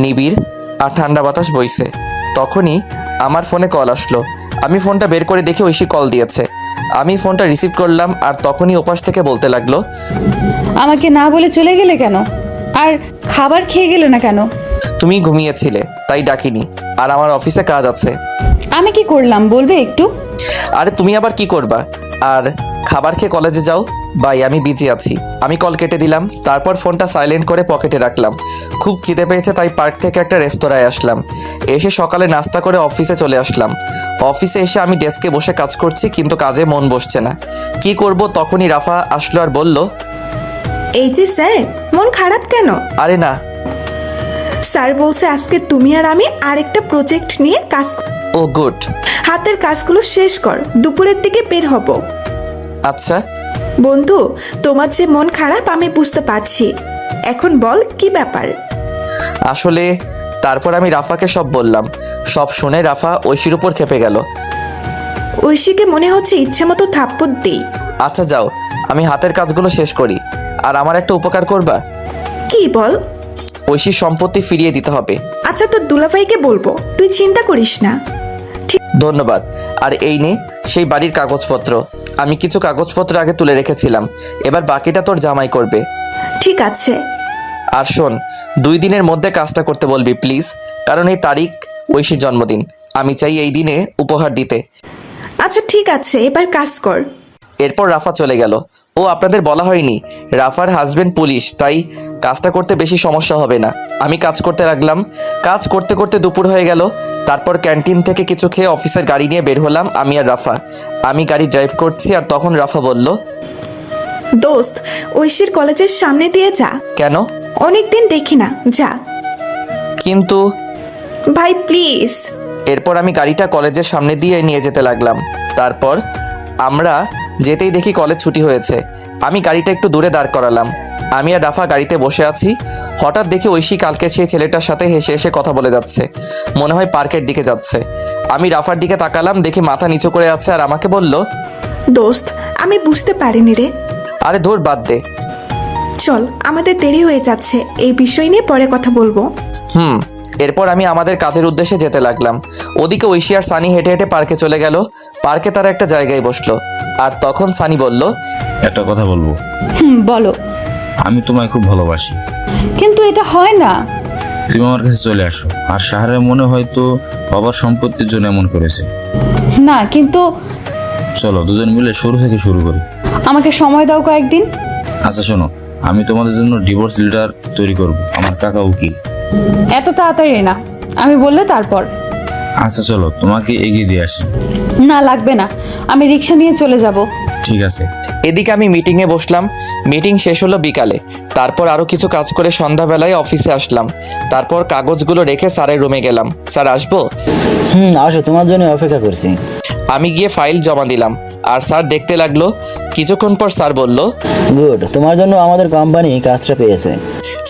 নিবিড় আর ঠান্ডা বাতাস বইছে। তখনই আমার ফোনে কল আসলো। আমি ফোনটা বের করে দেখি ঐশী কল দিয়েছে। আমি ফোনটা রিসিভ করলাম, আর তখনই ওপাশ থেকে বলতে লাগলো, আমাকে না বলে চলে গেলে কেন, আর খাবার খেয়ে গেলে না কেন? তুমি ঘুমিয়েছিলে তাই ডাকিনি, আর আমার অফিসে কাজ আছে। আমি কি করলাম বলবে একটু? আরে তুমি আবার কি করবা, আর খাবার খেয়ে কলেজে যাও। বাই, আমি বিজি আছি। আমি কল কেটে দিলাম। তারপর ফোনটা সাইলেন্ট করে পকেটে রাখলাম। খুব খিদে পেয়েছে, তাই পার্ক থেকে একটা রেস্তোরাঁয় আসলাম। এসে সকালে নাস্তা করে অফিসে চলে আসলাম। অফিসে এসে আমি ডেস্কে বসে কাজ করছি, কিন্তু কাজে মন বসছে না। কি করব, তখনই রাফা আসলো আর বলল, এই যে স্যার, মন খারাপ কেন? আরে না। স্যার বলছে আজকে তুমি আর আমি আরেকটা প্রজেক্ট নিয়ে কাজ। ও গুড। হাতের কাজগুলো শেষ কর, দুপুরের দিকে বের হব। আচ্ছা বন্ধু, তোমার যে মন খারাপ আমি বুঝতে পারছি। এখন বল কি ব্যাপার? আসলে তারপর আমি রাফাকে সব বললাম। সব শুনে রাফা ঐশীর উপর খেপে গেল। ঐশীকে মনে হচ্ছে ইচ্ছে মতো থাপ্পড় দেই। আচ্ছা যাও, আমি হাতের কাজগুলো শেষ করি। আর আমার একটা উপকার করবা? কি বল? ঐশীর সম্পত্তি ফিরিয়ে দিতে হবে। আচ্ছা, তোর দুলাভাইকে বলবো, তুই চিন্তা করিস না। ধন্যবাদ। আর এই নে সেই বাড়ির কাগজপত্র। আমি কিছু কাগজপত্র আগে তুলে রেখেছিলাম, এবার বাকিটা তোর জামাই করবে। ঠিক আছে। আর শোন, 2 দিনের মধ্যে কাজটা করতে বলবি প্লিজ, কারণ এই তারিখ ঐশীর জন্মদিন। আমি চাই এই দিনে উপহার দিতে। আচ্ছা ঠিক আছে, এবার কাজ কর। এরপর রাফা চলে গেল। ও আপনাদের বলা হয়নি, রাফার হাজবেন্ড পুলিশ, তাই কাজটা করতে বেশি সমস্যা হবে না। আমি কাজ করতে লাগলাম। কাজ করতে করতে দুপুর হয়ে গেল। তারপর ক্যান্টিন থেকে কিছু খেয়ে অফিসের গাড়ি নিয়ে বের হলাম আমি আর রাফা। আমি গাড়ি ড্রাইভ করছি আর তখন রাফা বলল, দোস্ত, ঐশীর কলেজের সামনে দিয়ে যা। কেন? অনেকদিন দেখি না, যা। কিন্তু ভাই প্লিজ। এরপর আমি গাড়িটা কলেজের সামনে দিয়ে নিয়ে যেতে লাগলাম। তারপর আমরা যেতেই দেখি কলেজ ছুটি হয়েছে। আমি গাড়িটা একটু দূরে দাঁড় করালাম। আমি আর রাফা গাড়িতে বসে আছি। হঠাৎ দেখি ঐশী কালকের সেই ছেলেটার সাথে হেসে হেসে কথা বলে যাচ্ছে। মনে হয় পার্কের দিকে যাচ্ছে। আমি রাফার দিকে তাকালাম, দেখি মাথা নিচু করে আছে আর আমাকে বলল, দোস্ত, আমি বুঝতে পারিনি রে। আরে ধুর, বাদ দে। চল, আমাদের দেরি হয়ে যাচ্ছে, এই বিষয় নিয়ে পরে কথা বলবো। এরপর আমি আমাদের কাজের উদ্দেশ্যে যেতে লাগলাম। ওদিকে ঐশী আর সানি হেঁটে হেঁটে পার্কে চলে গেল। পার্কে তারা একটা জায়গায় বসলো। আর তখন সানি বলল, একটা কথা বলবো। বলো। আমি তোমায় খুব ভালোবাসি। কিন্তু এটা হয় না। তুমি আমার কাছে চলে আসো। আর শাহরের মনে হয়তো বাবার সম্পত্তির জন্য এমন করেছে। না, কিন্তু চলো দুজন মিলে শুরু থেকে শুরু করি। আমাকে সময় দাও কয়েকদিন। আচ্ছা শোনো, আমি তোমাদের জন্য ডিভোর্স লেটার তৈরি করব। আমার কাকা উকিল। এত তাড়াতাড়ি না, আমি বললে তারপর। আচ্ছা চলো, তোমাকে এগিয়ে দিয়ে আসি। না লাগবে না, আমি রিক্সা নিয়ে চলে যাব। ঠিক আছে। এদিকে আমি মিটিংয়ে বসলাম। মিটিং শেষ হলো বিকালে। তারপর আরও কিছু কাজ করে সন্ধ্যাবেলায় অফিসে আসলাম। তারপর কাগজগুলো রেখে স্যারের রুমে গেলাম। স্যার আসবো? আসো, তোমার জন্য অপেক্ষা করছি। আমি গিয়ে ফাইল জমা দিলাম আর স্যার দেখতে লাগলো। কিছুক্ষণ পর স্যার বলল, গুড, তোমার জন্য আমাদের কোম্পানি কাজটা পেয়েছে।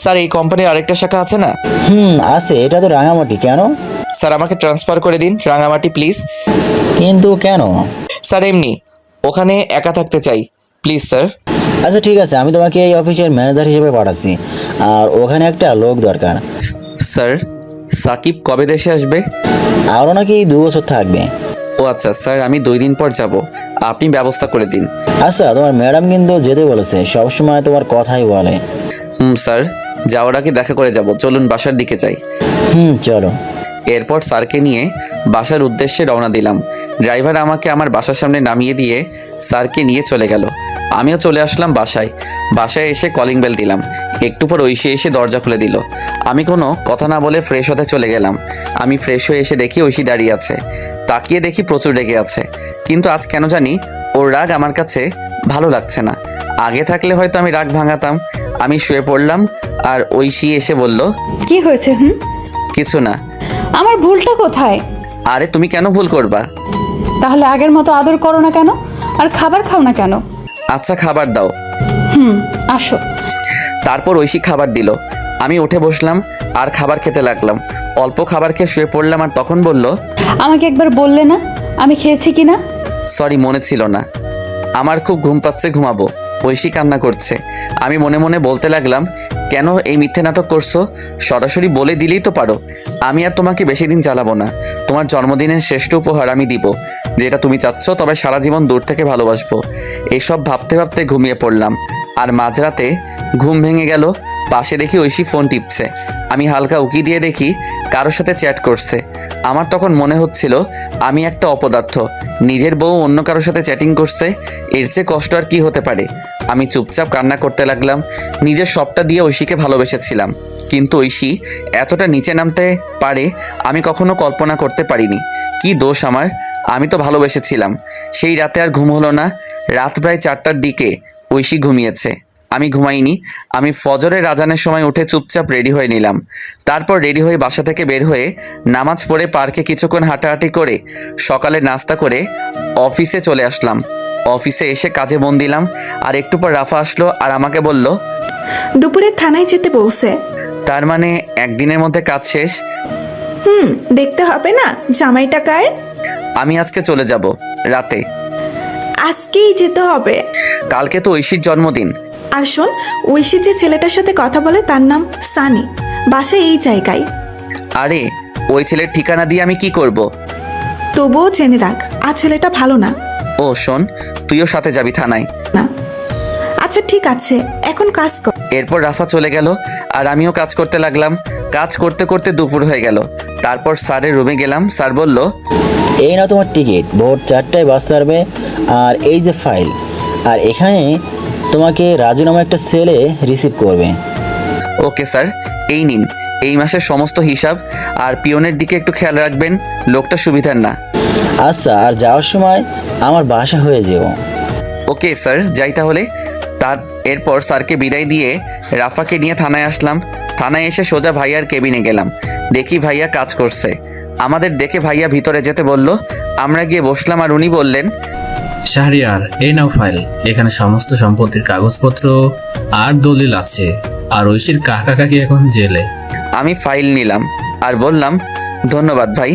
স্যার এই কোম্পানির আরেকটা শাখা আছে না? আছে, এটা তো রাঙামাটি। কেন? স্যার আমাকে ট্রান্সফার করে দিন রাঙামাটি প্লিজ। কিন্তু কেন? স্যার এমনি, ওখানে একা থাকতে চাই, প্লিজ স্যার। আচ্ছা ঠিক আছে, আমি তোমাকে এই অফিসের ম্যানেজার হিসেবে পাঠাচ্ছি। আর ওখানে একটা লোক দরকার। স্যার সাকিব কবে দেশে আসবে? আরও নাকি 2 বছর থাকবে। ও আচ্ছা স্যার, আমি 2 দিন পর যাব, আপনি ব্যবস্থা করে দিন। আচ্ছা, তোমার ম্যাডাম কিন্তু যেতে বলেছে, সবসময় তোমার কথাই বলে। স্যার যাওয়ার আগে দেখা করে যাব, চলুন বাসার দিকে যাই। চলো। এরপর স্যারকে নিয়ে বাসার উদ্দেশ্যে রওনা দিলাম। ড্রাইভার আমাকে আমার বাসার সামনে নামিয়ে দিয়ে স্যারকে নিয়ে চলে গেল। আমিও চলে আসলাম বাসায়। বাসায় এসে কলিং বেল দিলাম। একটু পর ঐশী এসে দরজা খুলে দিল। আমি কোনো কথা না বলে ফ্রেশ হতে চলে গেলাম। আমি ফ্রেশ হয়ে এসে দেখি ঐশী দাঁড়িয়ে আছে। তাকিয়ে দেখি প্রচুর রেগে আছে। কিন্তু আজ কেন জানি ওর রাগ আমার কাছে ভালো লাগছে না। আগে থাকলে হয়তো আমি রাগ ভাঙাতাম। আমি শুয়ে পড়লাম আর ঐশী এসে বলল, কি হয়েছে? কিছু না। আমার ভুলটা কোথায়? আরে তুমি কেন ভুল করবা? তাহলে আগের মতো আদর করো না কেন? আর খাবার খাও না কেন? আচ্ছা খাবার দাও। আসো। তারপর ঐশী খাবার দিল। আমি উঠে বসলাম আর খাবার খেতে লাগলাম। অল্প খাবার খেয়ে শুয়ে পড়লাম আর তখন বলল, আমাকে একবার বললে না আমি খেয়েছি কিনা? সরি, মনে ছিল না। আমার খুব ঘুম পাচ্ছে, ঘুমাবো। ঐশী কান্না করছে। আমি মনে মনে বলতে লাগলাম, কেন এই মিথ্যে নাটক করছো? সরাসরি বলে দিলেই তো পারো। আমি আর তোমাকে বেশি দিন চালাবো না। তোমার জন্মদিনের শ্রেষ্ঠ উপহার আমি দিব, যেটা তুমি চাচ্ছ, তবে সারা জীবন দূর থেকে ভালোবাসবো। এইসব ভাবতে ভাবতে ঘুমিয়ে পড়লাম। আর মাঝরাতে ঘুম ভেঙে গেল। পাশে দেখি ঐশী ফোন টিপছে। আমি হালকা উকি দিয়ে দেখি কারোর সাথে চ্যাট করছে। আমার তখন মনে হচ্ছিল আমি একটা অপদার্থ, নিজের বউ অন্য কারোর সাথে চ্যাটিং করছে। এর চেয়ে কষ্ট আর কি হতে পারে? আমি চুপচাপ কান্না করতে লাগলাম। নিজের সবটা দিয়ে ঐশীকে ভালোবেসেছিলাম, কিন্তু ঐশী এতটা নিচে নামতে পারে আমি কখনো কল্পনা করতে পারিনি। কি দোষ আমার? আমি তো ভালোবেসেছিলাম। সেই রাতে আর ঘুম হলো না। রাত প্রায় 4টার দিকে ঐশী ঘুমিয়েছে, আমি ঘুমাইনি। আমি ফজরের আজানের সময় উঠে চুপচাপ রেডি হয়ে নিলাম। তারপর রেডি হয়ে বাসা থেকে বের হয়ে নামাজ পড়ে পার্কে কিছুক্ষণ হাঁটাহাঁটি করে সকালে নাস্তা করে অফিসে চলে আসলাম। অফিসে এসে কাজে মন দিলাম। আর একটু পর রাফা আসলো আর আমাকে বলল, দুপুরে থানায় যেতে বলছে। তার মানে একদিনের মধ্যে কাজ শেষ? দেখতে হবে না জামাইটা কার। আমি আজকে চলে যাব রাতে। আজকেই যেতে হবে? কালকে তো ঐশীর জন্মদিন। আর শোন, ঐশী যে ছেলেটার সাথে কথা বলে তার নাম সানি, বাসা এই জায়গায়। আরে ওই ছেলের ঠিকানা দিয়ে আমি কি করব? তবুও জেনে রাখ, আর ছেলেটা ভালো না। ও শোন, তুইও সাথে যাবি থানায়? না। আচ্ছা ঠিক আছে, এখন কাজ কর। এরপর রাফা চলে গেল আর আমিও কাজ করতে লাগলাম। কাজ করতে করতে দুপুর হয়ে গেল। তারপর স্যারের রুমে গেলাম। স্যার বলল, এই না তোমার টিকিট, ভোর 4টায় বাস ছাড়বে। আর এই যে ফাইল, আর এখানে তোমাকে রাজু নামে একটা ছেলে রিসিভ করবে। ওকে স্যার, এই নিন এই মাসের সমস্ত হিসাব, আর পিয়নের দিকে একটু খেয়াল রাখবেন, লোকটা সুবিধার না। আচ্ছা, আর যাওয়ার সময় আমার বাসা হয়ে যেও। ওকে স্যার, যাই তাহলে। এরপর স্যারকে বিদায় দিয়ে রাফাকে নিয়ে থানায় আসলাম। থানায় এসে সোজা ভাইয়ার কেবিনে গেলাম। দেখি ভাইয়া কাজ করছে। আমাদের দেখে ভাইয়া ভিতরে যেতে বলল। আমরা গিয়ে বসলাম আর উনি বললেন, শাহরিয়ার, এই নাও ফাইল। এখানে সমস্ত সম্পত্তির কাগজপত্র আর দলিল আছে। আর ঐশীর কাকা কাকি এখন জেলে। আমি ফাইল নিলাম আর বললাম, ধন্যবাদ ভাই।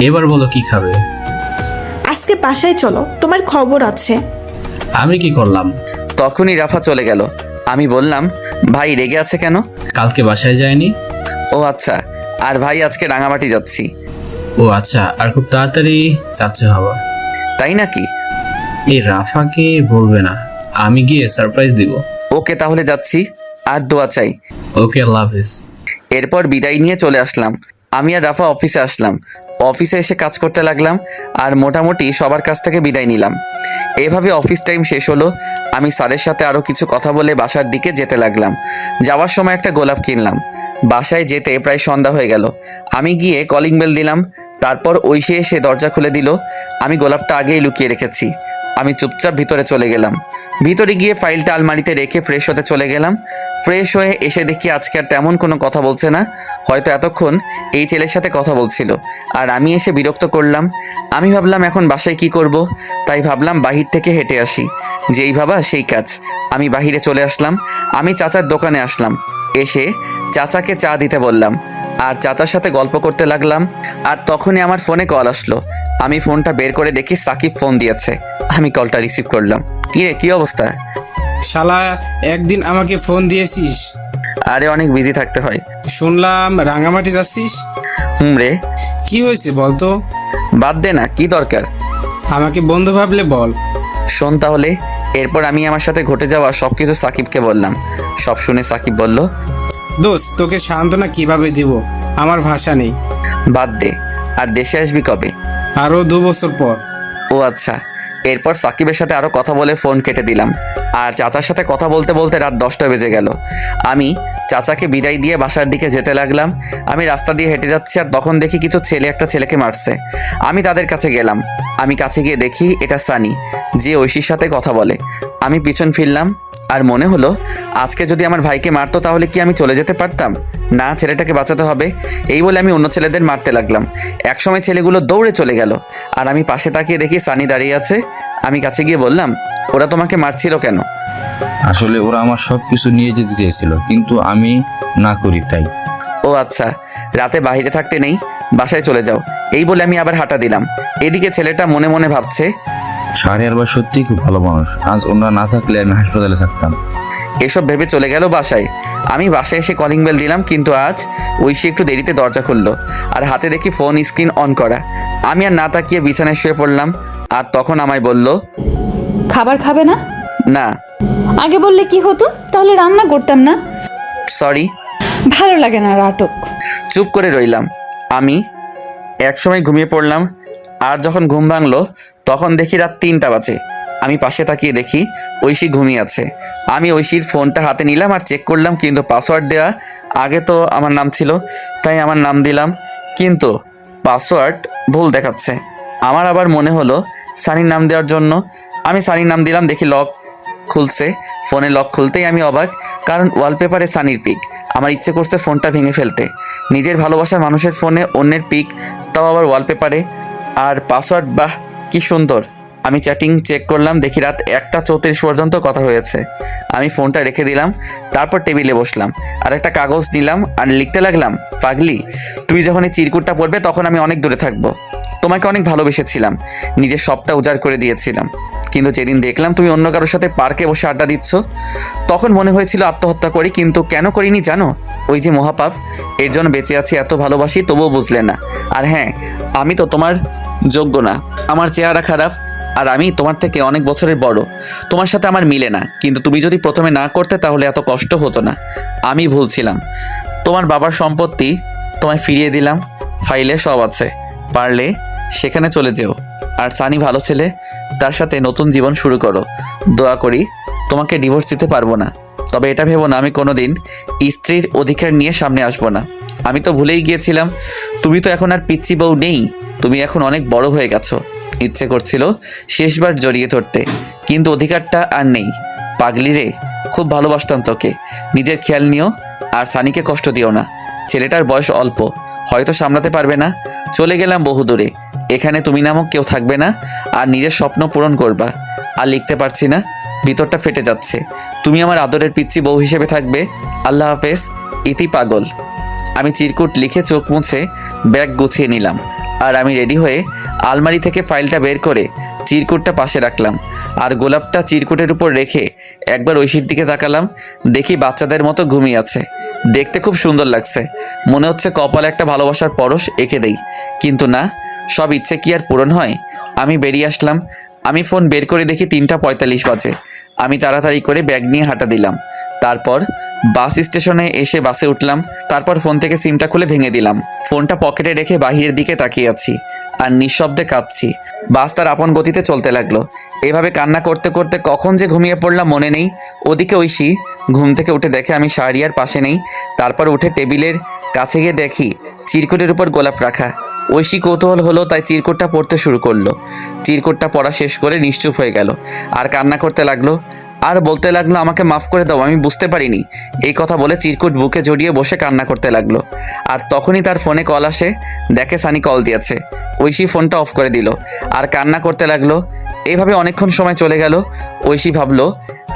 এবার বলো কি খাবে? আজকে বাসায় চলো, তোমার খবর আছে। আমি কি করলাম? তখনই রাফা চলে গেল। আমি বললাম, ভাই রেগে আছে কেন? কালকে বাসায় যায়নি? ও আচ্ছা, আর ভাই আজকে রাঙামাটি যাচ্ছি। ও আচ্ছা, আর খুব তাড়াতাড়ি যাচ্ছে হবা? তাই নাকি? এই রাফাকে বলবে না, আমি গিয়ে সারপ্রাইজ দিব। ওকে তাহলে যাচ্ছি, আর দোয়া চাই। ওকে, আল্লাহ হাফিজ। এরপর বিদায় নিয়ে চলে আসলাম। আমি আর রাফা অফিসে আসলাম। অফিসে এসে কাজ করতে লাগলাম আর মোটামুটি সবার কাছ থেকে বিদায় নিলাম। এভাবে অফিস টাইম শেষ হলো। আমি স্যারের সাথে আরও কিছু কথা বলে বাসার দিকে যেতে লাগলাম। যাওয়ার সময় একটা গোলাপ কিনলাম। বাসায় যেতে প্রায় সন্ধ্যা হয়ে গেল। আমি গিয়ে কলিং বেল দিলাম। তারপর ঐশী এসে দরজা খুলে দিল। আমি গোলাপটা আগেই লুকিয়ে রেখেছি। আমি চুপচাপ ভিতরে চলে গেলাম। ভিতরে গিয়ে ফাইলটা আলমারিতে রেখে ফ্রেশ হতে চলে গেলাম। ফ্রেশ হয়ে এসে দেখি আজকে আর তেমন কোনো কথা বলছে না। হয়তো এতক্ষণ এই ছেলের সাথে কথা বলছিল আর আমি এসে বিরক্ত করলাম। আমি ভাবলাম এখন বাসায় কি করব, তাই ভাবলাম বাহির থেকে হেঁটে আসি। যেই ভাবা সেই কাজ। আমি বাহিরে চলে আসলাম। আমি চাচার দোকানে আসলাম। এসে চাচাকে চা দিতে বললাম আর চাচার সাথে গল্প করতে লাগলাম। আর তখনই আমার ফোনে কল আসলো। আমি ফোনটা বের করে দেখি সাকিব ফোন দিয়েছে। আমি কলটা রিসিভ করলাম। কি রে, কি অবস্থা? শালা, একদিন আমাকে ফোন দিয়েছিস? আরে অনেক বিজি থাকতে হয়। শুনলাম রাঙামাটি যাচ্ছিস। রে, কি হয়েছে বলতো? বাদ দে না, কি দরকার? আমাকে বন্ধু ভাবলে বল। শোন তাহলে। এরপর আমি আমার সাথে ঘটে যাওয়া সব কিছু সাকিবকে বললাম। সব শুনে সাকিব বলল, দোস্ত, তোকে সান্ত্বনা কিভাবে দিব, আমার ভাষা নেই। বাদ দে। আর দেশে আসবি কবে? আরো 2 বছর পর। ও আচ্ছা। এরপর সাকিবের সাথে আরও কথা বলে ফোন কেটে দিলাম। আর চাচার সাথে কথা বলতে বলতে রাত 10টা বেজে গেল। আমি চাচাকে বিদায় দিয়ে বাসার দিকে যেতে লাগলাম। আমি রাস্তা দিয়ে হেঁটে যাচ্ছি আর তখন দেখি কিছু ছেলে একটা ছেলেকে মারছে। আমি তাদের কাছে গেলাম। আমি কাছে গিয়ে দেখি এটা সানি, যে ঐশীর সাথে কথা বলে। আমি পিছন ফিরলাম আর মনে হলো আজকে যদি আমার ভাইকে মারতো তাহলে কি আমি চলে যেতে পারতাম? না, ছেলেটাকে বাঁচাতে হবে। এই বলে আমি অন্য ছেলেদের মারতে লাগলাম। একসময় ছেলেগুলো দৌড়ে চলে গেল আর আমি পাশে তাকিয়ে দেখি সানি দাঁড়িয়ে আছে। আমি কাছে গিয়ে বললাম, ওরা তোমাকে মারছিল কেন? আসলে ওরা আমার সব কিছু নিয়ে যেতে চেয়েছিল, কিন্তু আমি না করি তাই। ও আচ্ছা, রাতে বাইরে থাকতে নেই, বাসায় চলে যাও। এই বলে আমি আবার হাঁটা দিলাম। এদিকে ছেলেটা মনে মনে ভাবছে, শাহরিয়ার ভাই সত্যিই খুব ভালো মানুষ, আজ ওনারা না থাকলে আমি হাসপাতালে থাকতাম। এসব ভেবে চলে গেল বাসায়। আমি বাসায় এসে কলিং বেল দিলাম, কিন্তু আজ ঐশী একটু দেরিতে দরজা খুললো আর হাতে দেখি ফোন স্ক্রিন অন করা। আমি আর না তাকিয়ে বিছানায় শুয়ে পড়লাম। আর তখন আমায় বলল, খাবার খাবে না? না। আগে বললে কি হতো, তাহলে রান্না করতাম না। সরি। ভালো লাগে না নাটক। চুপ করে রইলাম। আমি একসময় ঘুমিয়ে পড়লাম। আর যখন ঘুম ভাঙলো তখন দেখি রাত 3টা বাজে। আমি পাশে তাকিয়ে দেখি ঐশী ঘুমিয়ে আছে। আমি ঐশীর ফোনটা হাতে নিলাম আর চেক করলাম, কিন্তু পাসওয়ার্ড দেওয়া আগে তো আমার নাম ছিল, তাই আমার নাম দিলাম, কিন্তু পাসওয়ার্ড ভুল দেখাচ্ছে। আমার আবার মনে হলো সানির নাম দেওয়ার জন্য। আমি সানির নাম দিলাম, দেখি লক খুলছে। ফোনে লক খুলতেই আমি অবাক, কারণ ওয়ালপেপারে সানির পিক। আমার ইচ্ছে করছে ফোনটা ভেঙে ফেলতে। নিজের ভালোবাসার মানুষের ফোনে অন্যের পিক, তাও আবার ওয়ালপেপারে। আর পাসওয়ার্ড, বাহ কি সুন্দর। আমি চ্যাটিং চেক করলাম, দেখি রাত 1:34 পর্যন্ত কথা হয়েছে। আমি ফোনটা রেখে দিলাম। তারপর টেবিলে বসলাম আর একটা কাগজ নিলাম আর লিখতে লাগলাম, পাগলি, তুই যখন এই চিরকুটটা পড়বে তখন আমি অনেক দূরে থাকবো। তোমাকে অনেক ভালোবেসেছিলাম, নিজের সবটা উজাড় করে দিয়েছিলাম, কিন্তু যেদিন দেখলাম তুমি অন্য কারোর সাথে পার্কে বসে আড্ডা দিচ্ছ, তখন মনে হয়েছিল আত্মহত্যা করি, কিন্তু কেন করিনি জানো? ওই যে মহাপাপ, এর জন্য বেঁচে আছি, এত ভালোবাসি তবুও বুঝলে না। আর হ্যাঁ, আমি তো তোমার যোগ্য না, আমার চেহারা খারাপ, আর আমি তোমার থেকে অনেক বছরের বড়। তোমার সাথে আমার মিলে না, কিন্তু তুমি যদি প্রথমে না করতে তাহলে এত কষ্ট হতো না। আমি ভুল ছিলাম। তোমার বাবার সম্পত্তি তোমায় ফিরিয়ে দিলাম, ফাইলে সব আছে, পারলে সেখানে চলে যেও। আর সানি ভালো ছেলে, তার সাথে নতুন জীবন শুরু করো। দোয়া করি তোমাকে ডিভোর্স দিতে পারবো না, তবে এটা ভেবো না আমি কোনো দিন স্ত্রীর অধিকার নিয়ে সামনে আসবো না। আমি তো ভুলেই গিয়েছিলাম, তুমি তো এখন আর পিচ্চি বউ নেই, তুমি এখন অনেক বড় হয়ে গেছো। ইচ্ছে করছিল শেষবার জড়িয়ে ধরতে, কিন্তু অধিকারটা আর নেই। পাগলি রে, খুব ভালোবাসতাম তোকে, নিজের খেয়াল নিও আর সানিকে কষ্ট দিও না। ছেলেটার বয়স অল্প, হয়তো সামলাতে পারবে না। চলে গেলাম বহুদূরে, এখানে তুমি নামক কেউ থাকবে না, আর নিজের স্বপ্ন পূরণ করবা। আর লিখতে পারছি না, ভিতরটা ফেটে যাচ্ছে। তুমি আমার আদরের পিচ্চি বউ হিসেবে থাকবে। আল্লাহ হাফেজ, ইতি পাগল। আমি চিরকুট লিখে চোখ মুছে ব্যাগ গুছিয়ে নিলাম, আর আমি রেডি হয়ে আলমারি থেকে ফাইলটা বের করে চিরকুটটা পাশে রাখলাম, আর গোলাপটা চিরকুটের উপর রেখে একবার ঐশীর দিকে তাকালাম। দেখি বাচ্চাদের মতো ঘুমিয়ে আছে, দেখতে খুব সুন্দর লাগছে। মনে হচ্ছে কপালে একটা ভালোবাসার পরশ এঁকে দেই, কিন্তু না, সব ইচ্ছে কি আর পূরণ হয়? আমি বেরিয়ে আসলাম। আমি ফোন বের করে দেখি 3:45 বাজে। আমি তাড়াতাড়ি করে ব্যাগ নিয়ে হাঁটা দিলাম। তারপর বাস স্টেশনে এসে বাসে উঠলাম। তারপর ফোন থেকে সিমটা খুলে ভেঙে দিলাম। ফোনটা পকেটে রেখে বাহিরের দিকে তাকিয়ে আছি আর নিঃশব্দে কাঁদছি। বাস তার আপন গতিতে চলতে লাগলো। এভাবে কান্না করতে করতে কখন যে ঘুমিয়ে পড়লাম মনে নেই। ওদিকে ঐশী ঘুম থেকে উঠে দেখে আমি শাহরিয়ার পাশে নেই। তারপর উঠে টেবিলের কাছে গিয়ে দেখি চিরকুটের উপর গোলাপ রাখা। ঐশী কৌতূহল হলো, তাই চিরকুটটা পড়তে শুরু করলো। চিরকুটটা পড়া শেষ করে নিশ্চুপ হয়ে গেল আর কান্না করতে লাগলো। আর বলতে লাগলো, আমাকে মাফ করে দাও, আমি বুঝতে পারিনি। এই কথা বলে চিরকুট বুকে জড়িয়ে বসে কান্না করতে লাগলো। আর তখনই তার ফোনে কল আসে। দেখে সানি কল দিয়েছে। ঐশী ফোনটা অফ করে দিল আর কান্না করতে লাগলো। এইভাবে অনেকক্ষণ সময় চলে গেল। ঐশী ভাবলো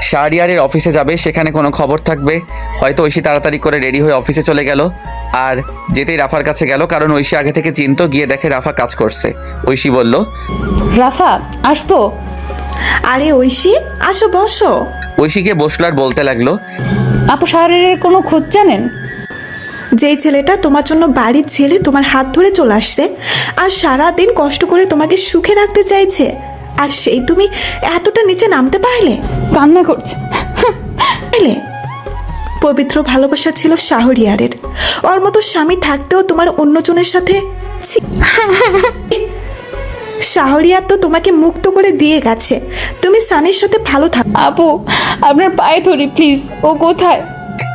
শাহরিয়ারের অফিসে যাবে, সেখানে কোনো খবর থাকবে। হয়তো ঐশী তাড়াতাড়ি করে রেডি হয়ে অফিসে চলে গেল। আর যেতেই রাফার কাছে গেল, কারণ ঐশী আগে থেকে চিন্তা। গিয়ে দেখে রাফা কাজ করছে। ঐশী বলল, রাফা আসবো? আরে ঐশী, আসো বসো। ঐশীকে বসলো আর বলতে লাগলো, আপু শাহরিয়ারের কোনো খোঁজ জানেন? যেই ছেলেটা তোমার জন্য বাড়ির ছেলে তোমার হাত ধরে চলে আসছে আর সারাদিন কষ্ট করে তোমাকে সুখে রাখতে চাইছে, আর সেই তুমি এতটা নিচে নামতে পারলে? কান্না করছে। পবিত্র ভালোবাসা ছিল শাহরিয়ারের। ওর মতো স্বামী থাকতেও তোমার অন্যজনের সাথে। শাহরিয়ার তো তোমাকে মুক্ত করে দিয়ে গেছে, তুমি সানির সাথে ভালো থাকো। আপু আপনার পায়ে ধরি প্লিজ, ও কোথায়?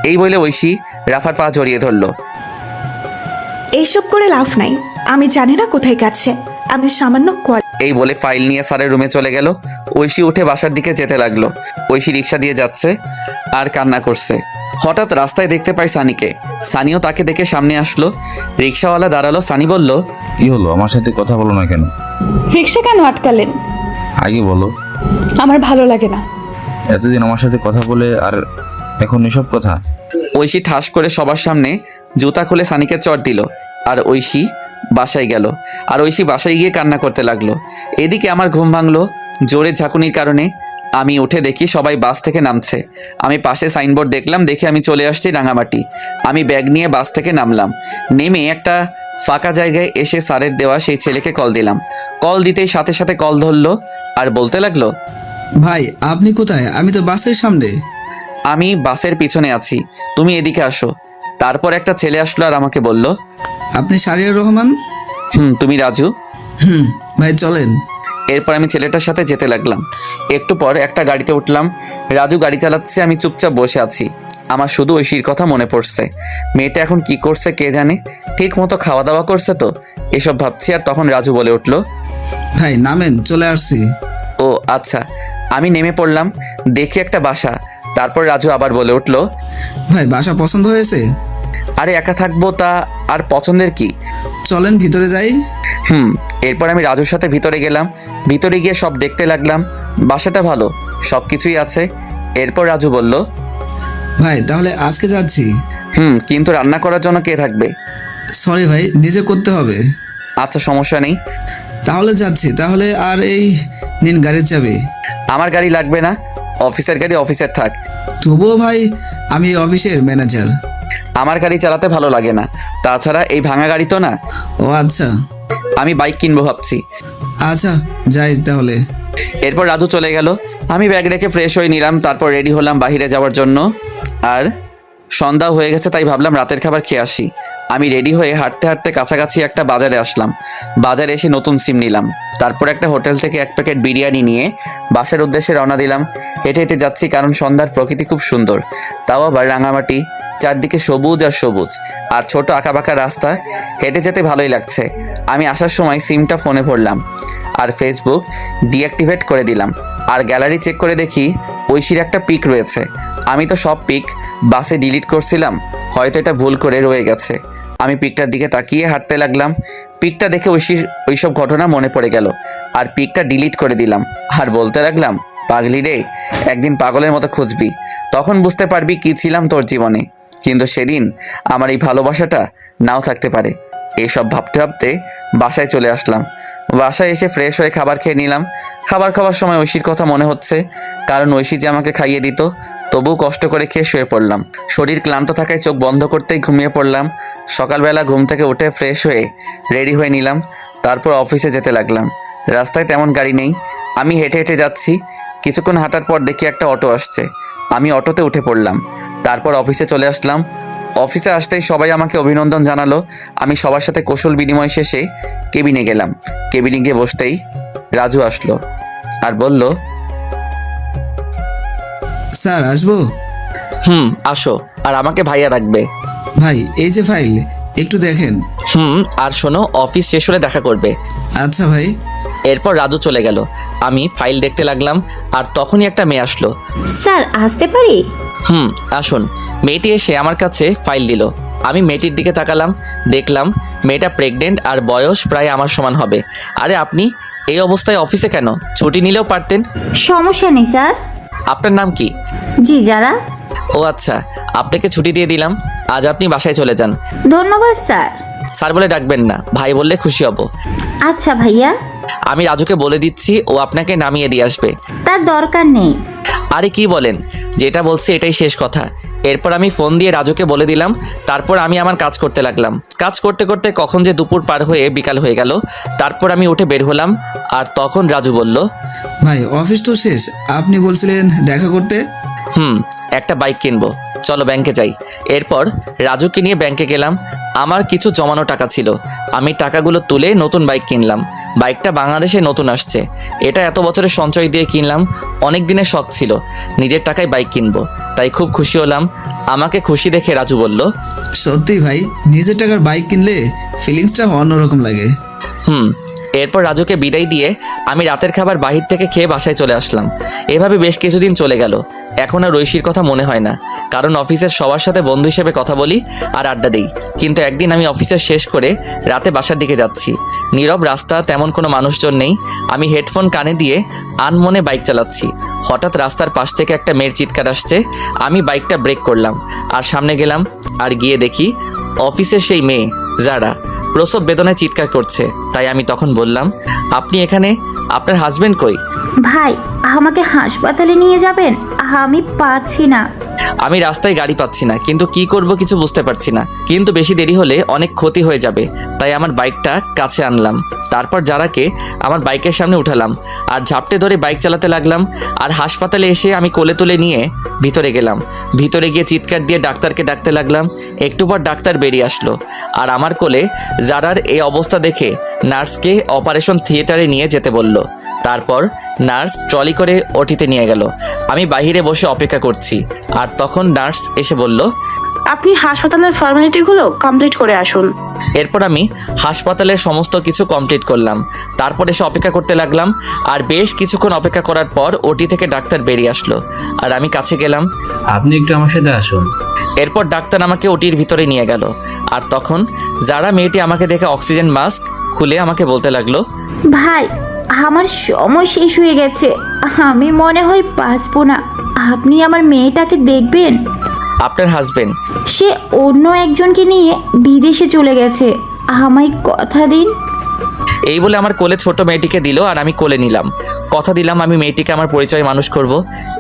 এই বলে ঐশী রাফার পা জড়িয়ে ধরলো। এইসব করে লাভ নাই, আমি জানি না কোথায় গেছে, আমি সামান্য কল। এই বলে ফাইল নিয়ে স্যারের রুমে চলে গেল। ঐশী উঠে বাসার দিকে যেতে লাগলো। ঐশী রিক্সা দিয়ে যাচ্ছে আর কান্না করছে। হঠাৎ রাস্তায় দেখতে পাই সানিকে। সানিও তাকে দেখে সামনে আসলো। রিক্সাওয়ালা দাঁড়ালো। সানি বলল, কি হলো, আমার সাথে কথা বলো না কেন? রিক্সা কেন আটকালেন? আগে বলো। আমার ভালো লাগে না। এতদিন আমার সাথে কথা বলে আর এখন এসব কথা? ঐশী ঠাস করে সবার সামনে জুতা খুলে সানিকে চড় দিল। আর ঐশী বাসায় গেল। আর ঐশী বাসায় গিয়ে কান্না করতে লাগলো। এদিকে আমার ঘুম ভাঙলো জোরে ঝাঁকুনির কারণে। আমি উঠে দেখি সবাই বাস থেকে নামছে। আমি পাশে সাইনবোর্ড দেখলাম, দেখে আমি চলে আসছি রাঙামাটি। আমি ব্যাগ নিয়ে বাস থেকে নামলাম। নেমে একটা ফাঁকা জায়গায় এসে স্যারের দেওয়া সেই ছেলেকে কল দিলাম। কল দিতেই সাথে সাথে কল ধরলো আর বলতে লাগলো, ভাই আপনি কোথায়? আমি তো বাসের সামনে। আমি বাসের পিছনে আছি, তুমি এদিকে আসো। তারপর একটা ছেলে আসলো আর আমাকে বলল, আপনি শাহরিয়ার রহমান? তুমি রাজু? ভাই চলেন। এরপর আমি ছেলেটার সাথে যেতে লাগলাম। একটু পর একটা গাড়িতে উঠলাম। রাজু গাড়ি চালাচ্ছে, আমি চুপচাপ বসে আছি। আমার শুধু ঐশীর কথা মনে পড়ছে। মেয়েটা এখন কি করছে কে জানে, ঠিক মতো খাওয়া দাওয়া করছে তো, এসব ভাবছি। আর তখন রাজু বলে উঠলো, ভাই নামেন, চলে আসছি। ও আচ্ছা। আমি নেমে পড়লাম, দেখি একটা বাসা। তারপর রাজু আবার বলে উঠলো, ভাই বাসা পছন্দ হয়েছে? আরে একা থাকবো তা আর পছন্দের কি, চলেন ভিতরে যাই। এরপর আমি রাজুর সাথে ভিতরে গেলাম। ভিতরে গিয়ে সব দেখতে লাগলাম। বাসাটা ভালো, সব কিছুই আছে। এরপর রাজু বলল, ভাই তাহলে আজকে যাচ্ছি। কিন্তু রান্না করার জন্য কে থাকবে? সরি ভাই, নিজে করতে হবে। আচ্ছা সমস্যা নেই, তাহলে যাচ্ছি। তাহলে আর এই নিন গাড়ির চাবি। আমার গাড়ি লাগবে না, অফিসের গাড়ি অফিসের থাক। তবুও ভাই আমি অফিসের ম্যানেজার। আমার গাড়ি চালাতে ভালো লাগে না, তাছাড়া এই ভাঙা গাড়ি তো না। ও আচ্ছা, আমি বাইক কিনবো ভাবছি। আচ্ছা যাই তাহলে। এরপর রাজু চলে গেল। আমি ব্যাগ রেখে ফ্রেশ হয়ে নিলাম। তারপর রেডি হলাম বাইরে যাওয়ার জন্য। আর সন্ধ্যা হয়ে গেছে, তাই ভাবলাম রাতের খাবার খেয়ে আসি। আমি রেডি হয়ে হাঁটতে হাঁটতে কাছাকাছি একটা বাজারে আসলাম। বাজারে এসে নতুন সিম নিলাম। তারপর একটা হোটেল থেকে 1 প্যাকেট বিরিয়ানি নিয়ে বাসার উদ্দেশ্যে রওনা দিলাম। হেঁটে হেঁটে যাচ্ছি, কারণ সন্ধ্যার প্রকৃতি খুব সুন্দর, তাও আবার রাঙামাটি, চারদিকে সবুজ আর সবুজ, আর ছোট আঁকাবাঁকা রাস্তা। হেঁটে যেতে ভালোই লাগছে। আমি আসার সময় সিমটা ফোনে ভরলাম আর ফেসবুক ডিঅ্যাক্টিভেট করে দিলাম। আর গ্যালারি চেক করে দেখি ঐশীর একটা পিক রয়েছে। আমি তো সব পিক বাসে ডিলিট করছিলাম, হয়তো এটা ভুল করে রয়ে গেছে। আমি পিকটার দিকে তাকিয়ে হাঁটতে লাগলাম। পিকটা দেখে ঐশীর ওইসব ঘটনা মনে পড়ে গেল, আর পিকটা ডিলিট করে দিলাম। আর বলতে লাগলাম, পাগলি রে, একদিন পাগলের মতো খুঁজবি, তখন বুঝতে পারবি কি ছিলাম তোর জীবনে। কিন্তু সেদিন আমার এই ভালোবাসাটা নাও থাকতে পারে। এইসব ভাবতে ভাবতে বাসায় চলে আসলাম। বাসায় এসে ফ্রেশ হয়ে খাবার খেয়ে নিলাম। খাবার খাওয়ার সময় ঐশীর কথা মনে হচ্ছে, কারণ ঐশী যে আমাকে খাইয়ে দিত। তবুও কষ্ট করে খেয়ে শুয়ে পড়লাম। শরীর ক্লান্ত থাকায় চোখ বন্ধ করতেই ঘুমিয়ে পড়লাম। সকালবেলা ঘুম থেকে উঠে ফ্রেশ হয়ে রেডি হয়ে নিলাম। তারপর অফিসে যেতে লাগলাম। রাস্তায় তেমন গাড়ি নেই, আমি হেঁটে হেঁটে যাচ্ছি। কিছুক্ষণ হাঁটার পর দেখি একটা অটো আসছে। আমি অটোতে উঠে পড়লাম। তারপর অফিসে চলে আসলাম। অফিসে আসতেই সবাই আমাকে অভিনন্দন জানালো। আমি সবার সাথে কৌশল বিনিময় শেষে কেবিনে গেলাম। কেবিনে গিয়ে বসতেই রাজু আসলো আর বলল, স্যার আসবো? আসো, আর আমাকে ভাইয়া রাখবে। ভাই এই যে ফাইল, একটু দেখেন। আর শোনো, অফিস শেষ হলে দেখা করবে। আচ্ছা ভাই। এরপর রাজু চলে গেল। আমি ফাইল দেখতে লাগলাম, আর তখনই একটা মেয়ে আসলো। স্যার আসতে পারি? আসুন। মেয়েটি এসে আমার কাছে ফাইল দিল। আমি মেয়েটির দিকে তাকালাম, দেখলাম মেয়েটা প্রেগনেন্ট আর বয়স প্রায় আমার সমান হবে। আরে আপনি এই অবস্থায় অফিসে কেন? ছুটি নিলেও পারতেন। সমস্যা নেই স্যার। আপনার নাম কি? জি যারা। ও আচ্ছা, আপনাকে ছুটি দিয়ে দিলাম। আজ আপনি বাসায় চলে যান। ধন্যবাদ স্যার। স্যার বলে ডাকবেন না, ভাই বললে খুশি হব। আচ্ছা ভাইয়া। আমি রাজুকে বলে দিচ্ছি, ও আপনাকে নামিয়ে দিয়ে আসবে। তার দরকার নেই। আরে কি বলেন, যেটা বলছে এটাই শেষ কথা। এরপর আমি ফোন দিয়ে রাজুকে বলে দিলাম। তারপর আমি আমার কাজ করতে লাগলাম। কাজ করতে করতে কখন যে দুপুর পার হয়ে বিকাল হয়ে গেল। তারপর আমি উঠে বের হলাম, আর তখন রাজু বলল, ভাই অফিস তো শেষ, আপনি বলছিলেন দেখা করতে। একটা বাইক কিনবো, চলো ব্যাংকে যাই। এরপর রাজুকে নিয়ে ব্যাংকে গেলাম। আমার কিছু জমানো টাকা ছিল, আমি টাকাগুলো তুলে নতুন বাইক কিনলাম। বাইকটা বাংলাদেশে নতুন আসছে। এটা এত বছরের সঞ্চয় দিয়ে কিনলাম। অনেক দিনের শখ ছিল নিজের টাকায় বাইক কিনবো, তাই খুব খুশি হলাম। আমাকে খুশি দেখে রাজু বলল, সত্যি ভাই, নিজের টাকার বাইক কিনলে ফিলিংসটা অন্যরকম লাগে। এরপর রাজুকে বিদায় দিয়ে আমি রাতের খাবার বাহির থেকে খেয়ে বাসায় চলে আসলাম। এভাবে বেশ কিছুদিন চলে গেল। এখন আর ঐশীর কথা মনে হয় না, কারণ অফিসের সবার সাথে বন্ধু হিসেবে কথা বলি আর আড্ডা দিই। কিন্তু একদিন আমি অফিসের শেষ করে রাতে বাসার দিকে যাচ্ছি। নীরব রাস্তা, তেমন কোনো মানুষজন নেই। আমি হেডফোন কানে দিয়ে আনমনে বাইক চালাচ্ছি। হঠাৎ রাস্তার পাশ থেকে একটা মেয়ের চিৎকার আসছে। আমি বাইকটা ব্রেক করলাম আর সামনে গেলাম, আর গিয়ে দেখি অফিসের সেই মেয়ে যারা প্রসব বেদনায় চিৎকার করছে। তাই আমি তখন বললাম, আপনি এখানে? আপনার হাজবেন্ড কই? ভাই আমাকে হাসপাতালে নিয়ে যাবেন, আমি পারছি না। আমি রাস্তায় গাড়ি পাচ্ছি না, কিন্তু কি করব কিছু বুঝতে পারছি না। কিন্তু বেশি দেরি হলে অনেক ক্ষতি হয়ে যাবে, তাই আমার বাইকটা কাছে আনলাম। তারপর যারাকে আমার বাইকের সামনে উঠালাম আর ঝাপটে ধরে বাইক চালাতে লাগলাম। আর হাসপাতালে এসে আমি কোলে তুলে নিয়ে ভিতরে গেলাম। ভিতরে গিয়ে চিৎকার দিয়ে ডাক্তারকে ডাকতে লাগলাম। একটু পর ডাক্তার বেরিয়ে আসলো, আর আমার কোলে যারার এই অবস্থা দেখে নার্সকে অপারেশন থিয়েটারে নিয়ে যেতে বলল। তারপর নার্স ট্রলি করে ওটিতে নিয়ে গেল। আমি বাইরে বসে অপেক্ষা করছি, আর তখন নার্স এসে বলল, আপনি হাসপাতালের ফর্মালিটিগুলো কমপ্লিট করে আসুন। এরপর আমি হাসপাতালের সমস্ত কিছু কমপ্লিট করলাম। তারপর এসে অপেক্ষা করতে লাগলাম। আর বেশ কিছুক্ষণ অপেক্ষা করার পর ওটি থেকে ডাক্তার বেরিয়ে আসলো, আর আমি কাছে গেলাম। আপনি একটু আমার সাথে আসুন। এরপর ডাক্তার আমাকে ওটির ভিতরে নিয়ে গেল। আর তখন যারা মেয়েটি আমাকে দেখে অক্সিজেন মাস্ক খুলে আমাকে বলতে লাগলো, ভাই আমার সময় শেষ হয়ে গেছে, আমি মনে হয় বাঁচবো না। আপনি আমার মেয়েটাকে দেখবেন। আপনার হাজবেন্ড? সে অন্য একজনকে নিয়ে বিদেশে চলে গেছে, আমায় কথা দিন। এই বলে আমার কোলে ছোট মেয়েটিকে দিল, আর আমি কোলে নিলাম। কথা দিলাম আমি মেয়েটিকে আমার পরিচয় মানুষ করব।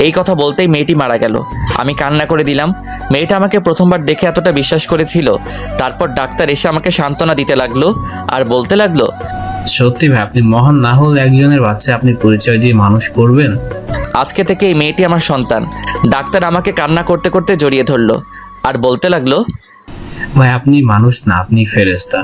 এই কথা বলতেই মেয়েটি মারা গেল। আমি কান্না করে দিলাম। মেয়েটা আমাকে প্রথমবার দেখে এতটা বিশ্বাস করেছিল। তারপর ডাক্তার এসে আমাকে সান্ত্বনা দিতে লাগলো আর বলতে লাগলো, সত্যি ভাই, আপনি মহান না হলে একজনের বাচ্চা আপনি পরিচয় দিয়ে মানুষ করবেন। আজকে থেকে এই মেয়েটি আমার সন্তান। ডাক্তার আমাকে কান্না করতে করতে জড়িয়ে ধরলো, আর বলতে লাগলো, ভাই আপনি মানুষ না, আপনি ফেরেশতা।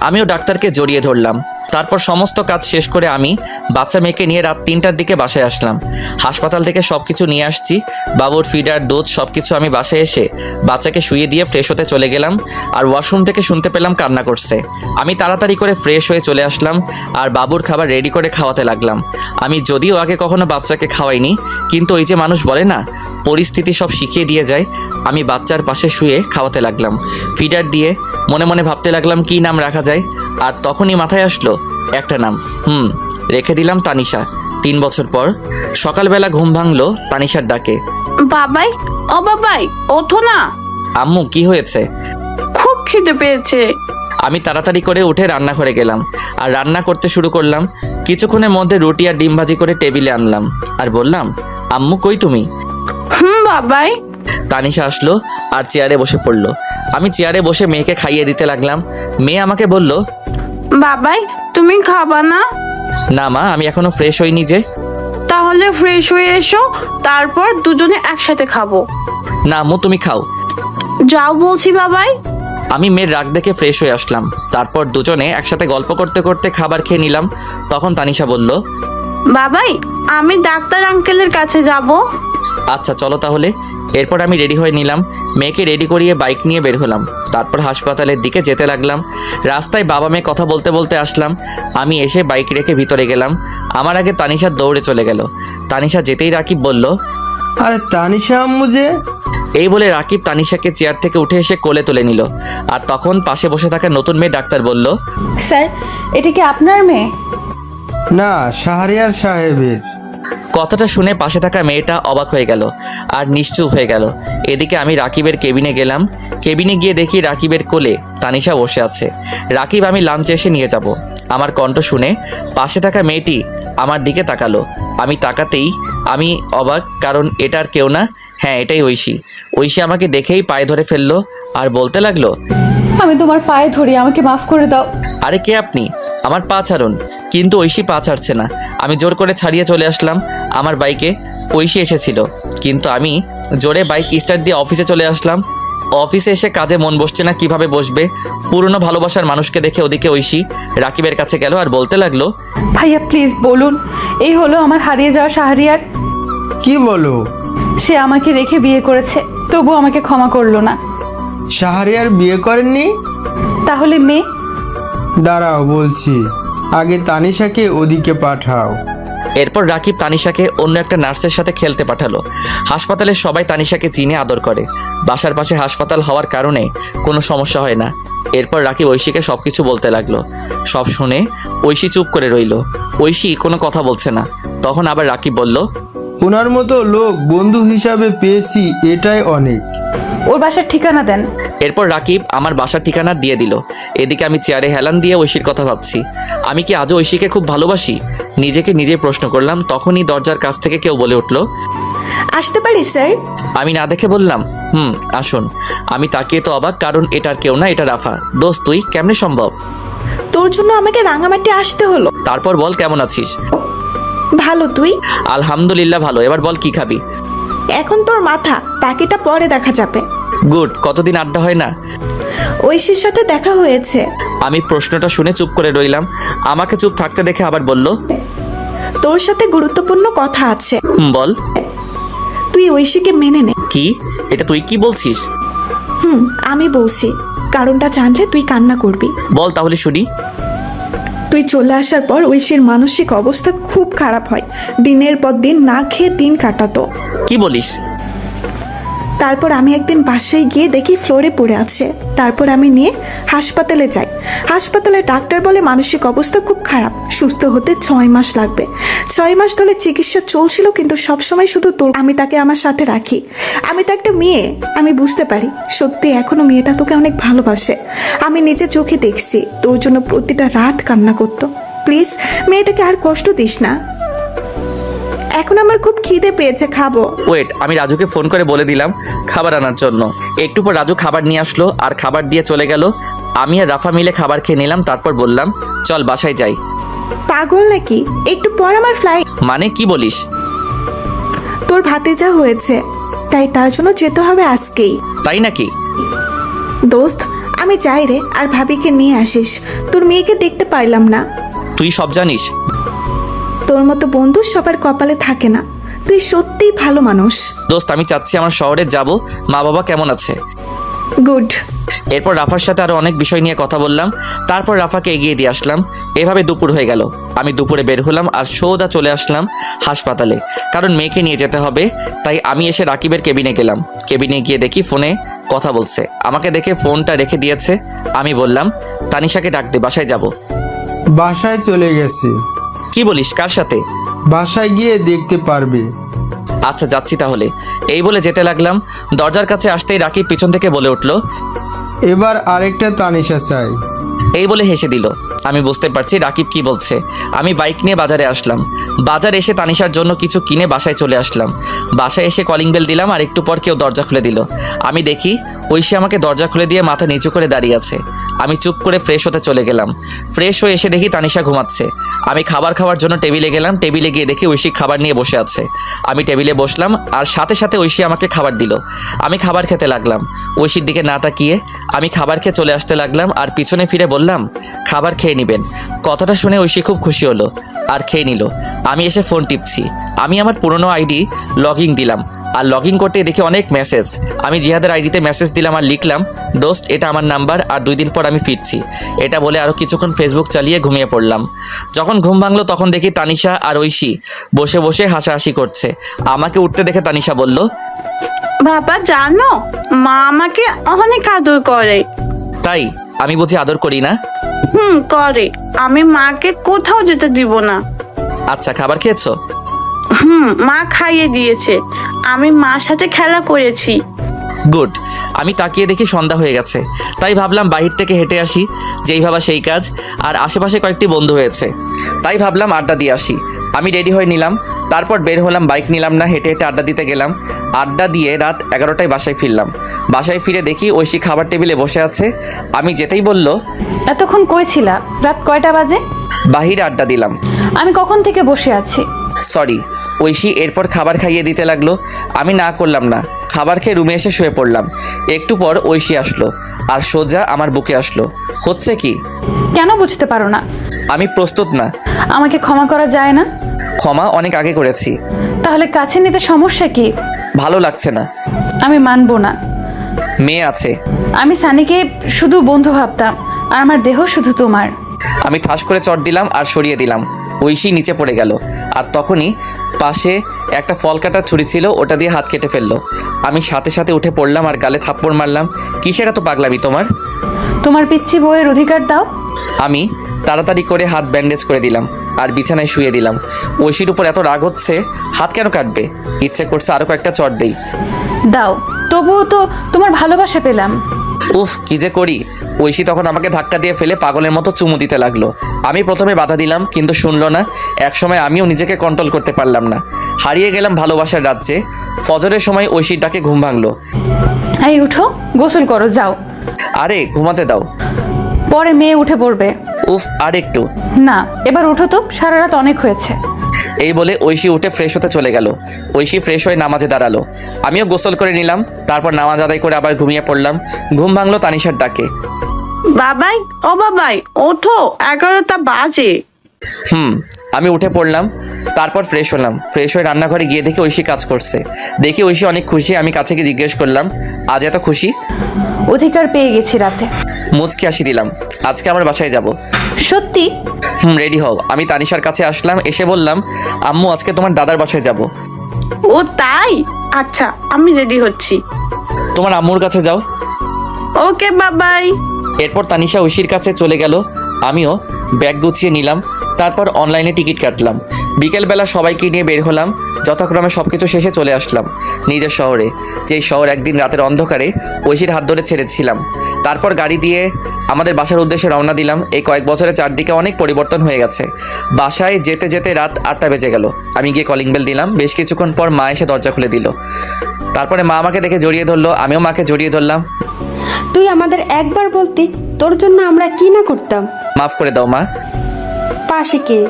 আমিও ডাক্তারকে জড়িয়ে ধরলাম। তারপর সমস্ত কাজ শেষ করে আমি বাচ্চা মেয়েকে নিয়ে রাত 3টার দিকে বাসায় আসলাম। হাসপাতাল থেকে সব কিছু নিয়ে আসছি, বাবুর ফিডার, দুধ সব কিছু। আমি বাসায় এসে বাচ্চাকে শুয়ে দিয়ে ফ্রেশ হতে চলে গেলাম, আর ওয়াশরুম থেকে শুনতে পেলাম কান্না করছে। আমি তাড়াতাড়ি করে ফ্রেশ হয়ে চলে আসলাম আর বাবুর খাবার রেডি করে খাওয়াতে লাগলাম। আমি যদিও আগে কখনো বাচ্চাকে খাওয়াইনি, কিন্তু ওই যে মানুষ বলে না, পরিস্থিতি সব শিখিয়ে দিয়ে যায়। আমি বাচ্চার পাশে শুয়ে খাওয়াতে লাগলাম, ফিডার দিয়ে। মনে মনে ভাবতে লাগলাম কী নাম রাখা যায়, আর তখনই মাথায় আসলো একটা নাম। রেখে দিলাম তানিশা। 3 বছর পর সকালবেলা ঘুম ভাঙলো তানিশার ডাকে। বাবাই, ও বাবাই, ওঠো না। আম্মু, কি হয়েছে? খুব খিদে পেয়েছে। আমি তাড়াতাড়ি করে উঠে রান্নাঘরে গেলাম আর রান্না করতে শুরু করলাম। কিছুক্ষণের মধ্যে রুটি আর ডিম ভাজি করে টেবিলে আনলাম আর বললাম, আম্মু কই তুমি? বাবাই। তানিশা আসলো আর চেয়ারে বসে পড়লো। আমি চেয়ারে বসে মেয়েকে খাইয়ে দিতে লাগলাম। মেয়ে আমাকে বলল, বাবাই, তুমি খাবা না? না মা, আমি এখনো ফ্রেশ হইনি যে। তাহলে ফ্রেশ হয়ে এসো, তারপর দুজনে একসাথে খাবো। না আম্মু, তুমি খাও। যাও বলছি বাবাই। আমি মেয়ের রাগ দেখে ফ্রেশ হয়ে আসলাম। তারপর দুজনে একসাথে গল্প করতে করতে খাবার খেয়ে নিলাম। তখন তানিশা বলল, বাবাই, আমি ডাক্তার আঙ্কেলের কাছে যাব। আচ্ছা চলো তাহলে। এরপর আমি রেডি হয়ে নিলাম, মেয়েকে রেডি করিয়ে বাইক নিয়ে বের হলাম। তারপর হাসপাতালের দিকে যেতে লাগলাম। রাস্তায় বাবা মেয়ে কথা বলতে বলতে আসলাম। আমি এসে বাইক রেখে ভিতরে গেলাম। আমার আগে তানিশা দৌড়ে চলে গেল। তানিশা যেতেই রাকিব বলল, আরে তানিশা আম্মু যে। এই বলে রাকিব তানিশাকে চেয়ার থেকে উঠে এসে কোলে তুলে নিল। আর তখন পাশে বসে থাকা নতুন মেয়ে ডাক্তার বলল, স্যার, এটা কি আপনার মেয়ে? না, শাহরিয়ার সাহেবের। কথাটা শুনে পাশে থাকা মেয়েটা অবাক হয়ে গেল আর নিশ্চুপ হয়ে গেল। এদিকে আমি রাকিবের কেবিনে গেলাম। কেবিনে গিয়ে দেখি রাকিবের কোলে তানিশা বসে আছে। রাকিব, আমি লাঞ্চে এসে নিয়ে যাব। আমার কণ্ঠ শুনে পাশে থাকা মেয়েটি আমার দিকে তাকালো। আমি তাকাতেই আমি অবাক, কারণ এটা আর কেউ না, হ্যাঁ এটাই ঐশী। ঐশী আমাকে দেখেই পায়ে ধরে ফেললো আর বলতে লাগলো, আমি তোমার পায়ে ধরি, আমাকে মাফ করে দাও। আরে কে আপনি? আমার পা ছাড়ুন। কিন্তু ঐশী পা ছাড়ছে না। আমি জোর করে ছাড়িয়ে চলে আসলাম আমার বাইকে। ঐশী এসেছিল, কিন্তু আমি জোরে বাইক স্টার্ট দিয়ে অফিসে চলে আসলাম। অফিসে এসে কাজে মন বসছে না, কিভাবে বসবে? পুরনো ভালোবাসার মানুষকে দেখে ওদিকে ঐশী রাকিবের কাছে গেল আর বলতে লাগলো, ভাইয়া প্লিজ বলুন, এই হলো আমার হারিয়ে যাওয়া শাহরিয়ার। কি বলো? সে আমাকে রেখে বিয়ে করেছে, তবু আমাকে ক্ষমা করলো না। শাহরিয়ার বিয়ে করেননি? তাহলে মেয়ে? দাঁড়াও বলছি, আগে তানিশাকে ওদিকে পাঠাও। এরপর রাকিব তানিশাকে অন্য একটা নার্সের সাথে খেলতে পাঠালো। হাসপাতালের সবাই তানিশাকে চিনে আদর করে। বাসার পাশে হাসপাতাল হওয়ার কারণে কোনো সমস্যা হয় না। এরপর রাকিব ঐশীকে সব কিছু বলতে লাগলো। সব শুনে ঐশী চুপ করে রইল। ঐশী কোনো কথা বলছে না। তখন আবার রাকিব বলল, ওনার মতো লোক বন্ধু হিসাবে পেয়েছি, এটাই অনেক। ওর বাসার ঠিকানা দেন। এরপর রাকিব আমার বাসার ঠিকানা দিয়ে দিল। এদিকে আমি চেয়ারে হেলান দিয়ে ঐশীর কথা ভাবছি। আমি কি আজও ঐশীকে খুব ভালোবাসি? নিজেকে নিজে প্রশ্ন করলাম। তখনই দরজার কাছ থেকে কেউ বলে উঠল, আসতে পারি স্যার? আমি না দেখে বললাম, আসুন। আমি তাকিয়ে তো অবাক, কারণ এটার কেউ না, এটা রাফা। দোস্ত, তুই কেমনে সম্ভব? তোর জন্য আমাকে রাঙামাটি আসতে হলো। তারপর বল, কেমন আছিস? ভালো, তুই? আলহামদুলিল্লাহ ভালো। এবার বল কি খাবি? এখন তোর মাথা, বাকিটা পরে দেখা যাবে। গুড। কতদিন আড্ডা হয় না। ঐশীর সাথে দেখা হয়েছে। আমি প্রশ্নটা শুনে চুপ করে রইলাম। আমাকে চুপ থাকতে দেখে আবার বলল, তোর সাথে গুরুত্বপূর্ণ কথা আছে। বল। তুই ঐশীকে মেনে নে। কি? এটা তুই কি বলছিস? আমি বলছি, কারণটা জানলে তুই কান্না করবি। বল তাহলে শুনি। তুই চলে আসার পর ঐশীর মানসিক অবস্থা খুব খারাপ হয়। দিনের পর দিন না খেয়ে দিন কাটাতো। কি বলিস? তারপর আমি একদিন বাসায় গিয়ে দেখি ফ্লোরে পড়ে আছে। তারপর আমি নিয়ে হাসপাতালে যাই। হাসপাতালে ডাক্তার বলে মানসিক অবস্থা খুব খারাপ, সুস্থ হতে 6 মাস লাগবে। 6 মাস ধরে চিকিৎসা চলছিল, কিন্তু সবসময় শুধু তোর। আমি তাকে আমার সাথে রাখি। আমি তো একটা মেয়ে, আমি বুঝতে পারি সত্যি এখনো মেয়েটা তোকে অনেক ভালোবাসে। আমি নিজে চোখে দেখছি তোর জন্য প্রতিটা রাত কান্না করতো। প্লিজ মেয়েটাকে আর কষ্ট দিস না। এখন আমার খুব খিদে পেয়েছে, খাবো। ওয়েট, আমি রাজুকে ফোন করে বলে দিলাম খাবার আনার জন্য। একটু পর রাজু খাবার নিয়ে আসলো আর খাবার দিয়ে চলে গেল। আমি আর রাফা মিলে খাবার খেয়ে নিলাম। তারপর বললাম, চল বাসায় যাই। পাগল নাকি? একটু পর আমার ফ্লাইট। মানে কি বলিস? তোর ভাতিজা হয়েছে, তাই তার জন্য যেতে হবে আজকেই। তাই নাকি? দোস্ত আমি চাই রে, আর ভাবিকে নিয়ে আসিস। তোর মেয়েকে দেখতে পারলাম না। তুই সব জানিস? তোর মতো বন্ধু সবার কপালে থাকে না। তুই সত্যিই ভালো মানুষ। দোস্ত আমি চাচ্ছি আমার শহরে যাব, মা বাবা কেমন আছে। গুড। এরপর রাফার সাথে আরো অনেক বিষয় নিয়ে কথা বললাম, তারপর রাফাকে এগিয়ে দিয়ে আসলাম। এভাবে দুপুর হয়ে গেল। আমি দুপুরে বের হলাম আর সোজা চলে আসলাম হাসপাতালে, কারণ মেয়েকে নিয়ে যেতে হবে। তাই আমি এসে রাকিবের কেবিনে গেলাম। কেবিনে গিয়ে দেখি ফোনে কথা বলছে। আমাকে দেখে ফোনটা রেখে দিয়েছে। আমি বললাম, তানিশাকে ডাক দে, বাসায় যাব। বাসায় চলে গেছে। কি বলিস, কার সাথে? বাসায় গিয়ে দেখতে পারবে। আচ্ছা যাচ্ছি তাহলে। এই বলে যেতে লাগলাম। দরজার কাছে আসতেই রাকিব পিছন থেকে বলে উঠল, এবার আরেকটা তানিশা চাই। এই বলে হেসে দিল। আমি বুঝতে পারছি রাকিব কি বলছে। আমি বাইক নিয়ে বাজারে আসলাম। বাজারে এসে তানিশার জন্য কিছু কিনে বাসায় চলে আসলাম। বাসায় এসে কলিং বেল দিলাম, আর একটু পর কেউ দরজা খুলে দিল। আমি দেখি ঐশী আমাকে দরজা খুলে দিয়ে মাথা নিচু করে দাঁড়িয়ে আছে। আমি চুপ করে ফ্রেশ হতে চলে গেলাম। ফ্রেশ হয়ে এসে দেখি তানিশা ঘুমাচ্ছে। আমি খাবার খাওয়ার জন্য টেবিলে গেলাম। টেবিলে গিয়ে দেখি ঐশী খাবার নিয়ে বসে আছে। আমি টেবিলে বসলাম আর সাথে সাথে ঐশী আমাকে খাবার দিল। আমি খাবার খেতে লাগলাম। ঐশীর দিকে না তাকিয়ে আমি খাবার খেয়ে চলে আসতে লাগলাম আর পিছনে ফিরে বললাম, খাবার খেয়ে নেবেন। কথাটা শুনে ঐশী খুব খুশি হলো আর খেয়ে নিল। আমি এসে ফোন টিপছি। আমি আমার পুরনো আইডি লগইন দিলাম আর লগইন করতে দেখি অনেক মেসেজ। আমি জিহাদের আইডিতে মেসেজ দিলাম আর লিখলাম, দোস্ত এটা আমার নাম্বার আর 2 দিন পর আমি ফিরছি। এটা বলে আরও কিছুক্ষণ ফেসবুক চালিয়ে ঘুমিয়ে পড়লাম। যখন ঘুম ভাঙলো তখন দেখি তানিশা আর ঐশী বসে বসে হাসাহাসি করছে। আমাকে উঠতে দেখে তানিশা বলল, বাবা জানো, মা আমাকে অনেক আদর করে। তাই? আমি বুঝি আদর করি না? করে। আমি মাকে কোথাও যেতে দিব না। আচ্ছা খাবার খেয়েছো? মা খাইয়ে দিয়েছে। আমি মার সাথে খেলা করেছি। গুড। আমি তাকিয়ে দেখি সন্ধ্যা হয়ে গেছে। তাই ভাবলাম বাহির থেকে হেঁটে আসি। যেই ভাবা সেই কাজ। আর আশেপাশে কয়েকটি বন্ধু হয়েছে, তাই ভাবলাম আড্ডা দিয়ে আসি। আমি রেডি হয়ে নিলাম। তারপর বের হলাম। বাইক নিলাম না, হেঁটে হেঁটে আড্ডা দিতে গেলাম। আড্ডা দিয়ে রাত 11টায় বাসায় ফিরলাম। বাসায় ফিরে দেখি ঐশী খাবার টেবিলে বসে আছে। আমি যেতেই বলল, এতক্ষণ কই ছিলা? রাত কয়টা বাজে? বাহিরে আড্ডা দিলাম। আমি কখন থেকে বসে আছি। সরি। ঐশী এরপর খাবার খাইয়ে দিতে লাগলো। আমি না করলাম না। খাবার খেয়ে রুমে এসে শুয়ে পড়লাম। একটু পর ঐশী আসলো আর সোজা আমার বুকে আসলো। হচ্ছে কি? কেন বুঝতে পারো না? আমি প্রস্তুত না। আমাকে ক্ষমা করা যায় না? ক্ষমা অনেক আগে করেছি। তাহলে কাছে নিতে সমস্যা কি? ভালো লাগছে না। আমি মানবো না। মেয়ে আছে। আমি সানিকে শুধু বন্ধু ভাবতাম, আর আমার দেহ শুধু তোমার। আমি ঠাস করে চট দিলাম আর সরিয়ে দিলাম। ঐশী নিচে পড়ে গেল। আর তখনই পাশে একটা ফল কাটার ছুরি ছিল, ওটা দিয়ে হাত কেটে ফেললো। আমি সাথে সাথে উঠে পড়লাম আর গালে থাপ্পড় মারলাম। কিসের এত পাগলামি তোমার? তোমার পিচ্ছি বউয়ের অধিকার দাও। আমি তাড়াতাড়ি করে হাত ব্যান্ডেজ করে দিলাম আর বিছানায় শুয়ে দিলাম। ঐশীর উপর এত রাগ হচ্ছে, হাত কেন কাটবে? ইচ্ছে করছে আরও কয়েকটা চট দেই। দাও, তবুও তো তোমার ভালোবাসা পেলাম। উফ কি যে করি। ঐশী তখন আমাকে ধাক্কা দিয়ে ফেলে পাগলের মতো চুমু দিতে লাগলো। আমি প্রথমে বাধা দিলাম কিন্তু শুনলো না। একসময় আমিও নিজেকে কন্ট্রোল করতে পারলাম না। হারিয়ে গেলাম ভালোবাসার রাজ্যে। ফজরের সময় ঐশীর ডাকে ঘুম ভাঙলো। এই উঠো, গোসল করো, যাও। আরে ঘুমাতে দাও, পরে মেয়ে উঠে পড়বে। উফ আর একটু। না, এবার উঠো তো, সারা রাত অনেক হয়েছে। এই বলে ঐশী উঠে ফ্রেশ হতে চলে গেল। ঐশী ফ্রেশ হয়ে নামাজে দাঁড়ালো। আমিও গোসল করে নিলাম। তারপর নামাজ আদায় করে আবার ঘুমিয়ে পড়লাম। ঘুম ভাঙলো তানিশার ডাকে। বাবাই, ও বাবাই ওঠো, 11টা বাজে। আমি উঠে পড়লাম। তারপর ফ্রেশ হলাম। ফ্রেশ হয়ে রান্নাঘরে গিয়ে দেখি ঐশী কাজ করছে। দেখি ঐশী অনেক খুশি। আমি কাছে গিয়ে জিজ্ঞেস করলাম, আজ এত খুশি? অধিকার পেয়ে গেছি রাতে। মুচকি হাসি দিলাম। আজকে আমার বাসায় যাব। সত্যি? রেডি হও। আমি তানিশার কাছে আসলাম। এসে বললাম, আম্মু আজকে তোমার দাদার বাসায় যাব। ও তাই? আচ্ছা আমি রেডি হচ্ছি। তোমার আম্মুর কাছে যাও। ওকে বাবাই। এরপর তানিশা ঐশীর কাছে চলে গেল। আমিও ব্যাগ গুছিয়ে নিলাম। তারপর অনলাইনে টিকিট কাটলাম। বিকেলবেলা সবাইকে নিয়ে বের হলাম। যথাক্রমে সব কিছু শেষে চলে আসলাম নিজের শহরে, যেই শহর একদিন রাতের অন্ধকারে ঐশীর হাত ধরে ছেড়েছিলাম। তারপর গাড়ি দিয়ে আমাদের বাসার উদ্দেশ্যে রওনা দিলাম। এই কয়েক বছরে চারদিকে অনেক পরিবর্তন হয়ে গেছে। বাসায় যেতে যেতে রাত 8টা বেজে গেল। আমি গিয়ে কলিং বেল দিলাম। বেশ কিছুক্ষণ পর মা এসে দরজা খুলে দিল। তারপরে মা আমাকে দেখে জড়িয়ে ধরলো। আমিও মাকে জড়িয়ে ধরলাম। তুই আমাদের একবার বলতি, তোর জন্য আমরা কি না করতাম। মাফ করে দাও মা। পাশে কে?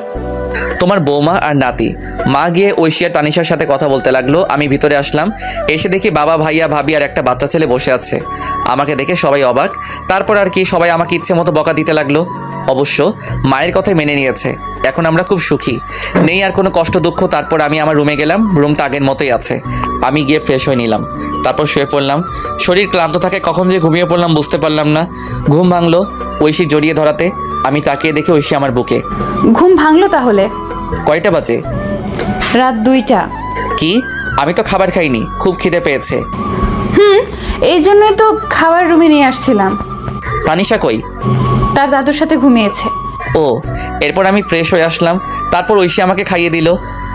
তোমার বৌমা আর নাতি। মা গিয়ে ঐশী আর তানিশার সাথে কথা বলতে লাগলো। আমি ভিতরে আসলাম, এসে দেখি বাবা, ভাইয়া, ভাবি আর একটা বাচ্চা ছেলে বসে আছে। আমাকে দেখে সবাই অবাক। তারপর আর কি, সবাই আমাকে ইচ্ছে মতো বকা দিতে লাগলো। অবশ্য মায়ের কথাই মেনে নিয়েছে। এখন আমরা খুব সুখী, নেই আর কোনো কষ্ট দুঃখ। তারপর আমি আমার রুমে গেলাম, রুমটা আগের মতোই আছে। আমি গিয়ে ফ্রেশ হয়ে নিলাম, তারপর শুয়ে পড়লাম। শরীর ক্লান্ত থাকে, কখন যে ঘুমিয়ে পড়লাম বুঝতে পারলাম না। ঘুম ভাঙলো ঐশী জড়িয়ে ধরাতে। আমি তাকিয়ে দেখি ঐশী আমার বুকে। ঘুম ভাঙলো তাহলে? কয়টা বাজে? রাত 2টা। কি? আমি তো খাবার খাইনি, খুব খিদে পেয়েছে। এই জন্যই তো খাবার রুমে নিয়ে আসছিলাম। তানিশা কই? তার দাদুর সাথে ঘুমিয়েছে। ও, এরপর আমি ফ্রেশ হয়ে আসলাম। তারপর ঐশী আমাকে খাইয়ে দিল,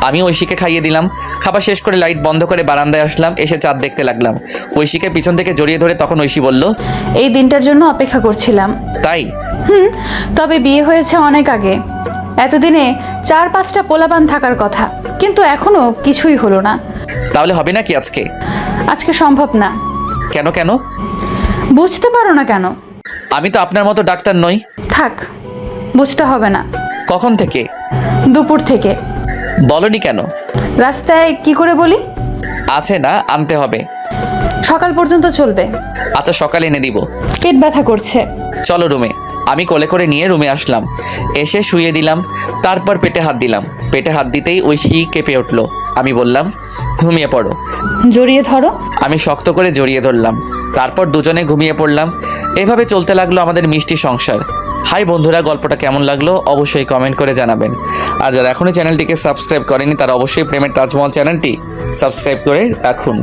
আমি ঐশীকে খাইয়ে দিলাম। খাবার শেষ করে লাইট বন্ধ করে বারান্দায় আসলাম, এসে চাঁদ দেখতে লাগলাম। ঐশীকে পিছন থেকে জড়িয়ে ধরে তখন ঐশী বলল, এই দিনটার জন্য অপেক্ষা করছিলাম। তাই? তবে বিয়ে হয়েছে অনেক আগে। এতদিনে 4-5টা পোলাপান থাকার কথা, কিন্তু এখনো কিছুই হলো না। তাহলে হবে না কি আজকে? আজকে সম্ভব না। কেন কেন? বুঝতে পারো না কেন? আমি তো আপনার মতো ডাক্তার নই। থাক, বুঝতে হবে না। কখন থেকে? দুপুর থেকে। বলনি কেন? রাস্তায় কি করে বলি? আছে না, আনতে হবে। সকাল পর্যন্ত চলবে। আচ্ছা, সকালে এনে দিব। পেট ব্যথা করছে। চলো রুমে। আমি কোলে করে নিয়ে রুমে আসলাম, এসে শুয়ে দিলাম। তারপর পেটে হাত দিলাম। পেটে হাত দিতেই ঐশী কেঁপে উঠলো। আমি বললাম, ঘুমিয়ে পড়ো। জড়িয়ে ধরো। আমি শক্ত করে জড়িয়ে ধরলাম। তারপর দুজনে ঘুমিয়ে পড়লাম। এভাবে চলতে লাগলো আমাদের মিষ্টি সংসার। হাই বন্ধুরা, গল্পটা কেমন লাগলো অবশ্যই কমেন্ট করে জানাবেন। আর যারা এখনই চ্যানেলটিকে সাবস্ক্রাইব করেনি তারা অবশ্যই প্রেমের তাজমহল চ্যানেলটি সাবস্ক্রাইব করে রাখুন।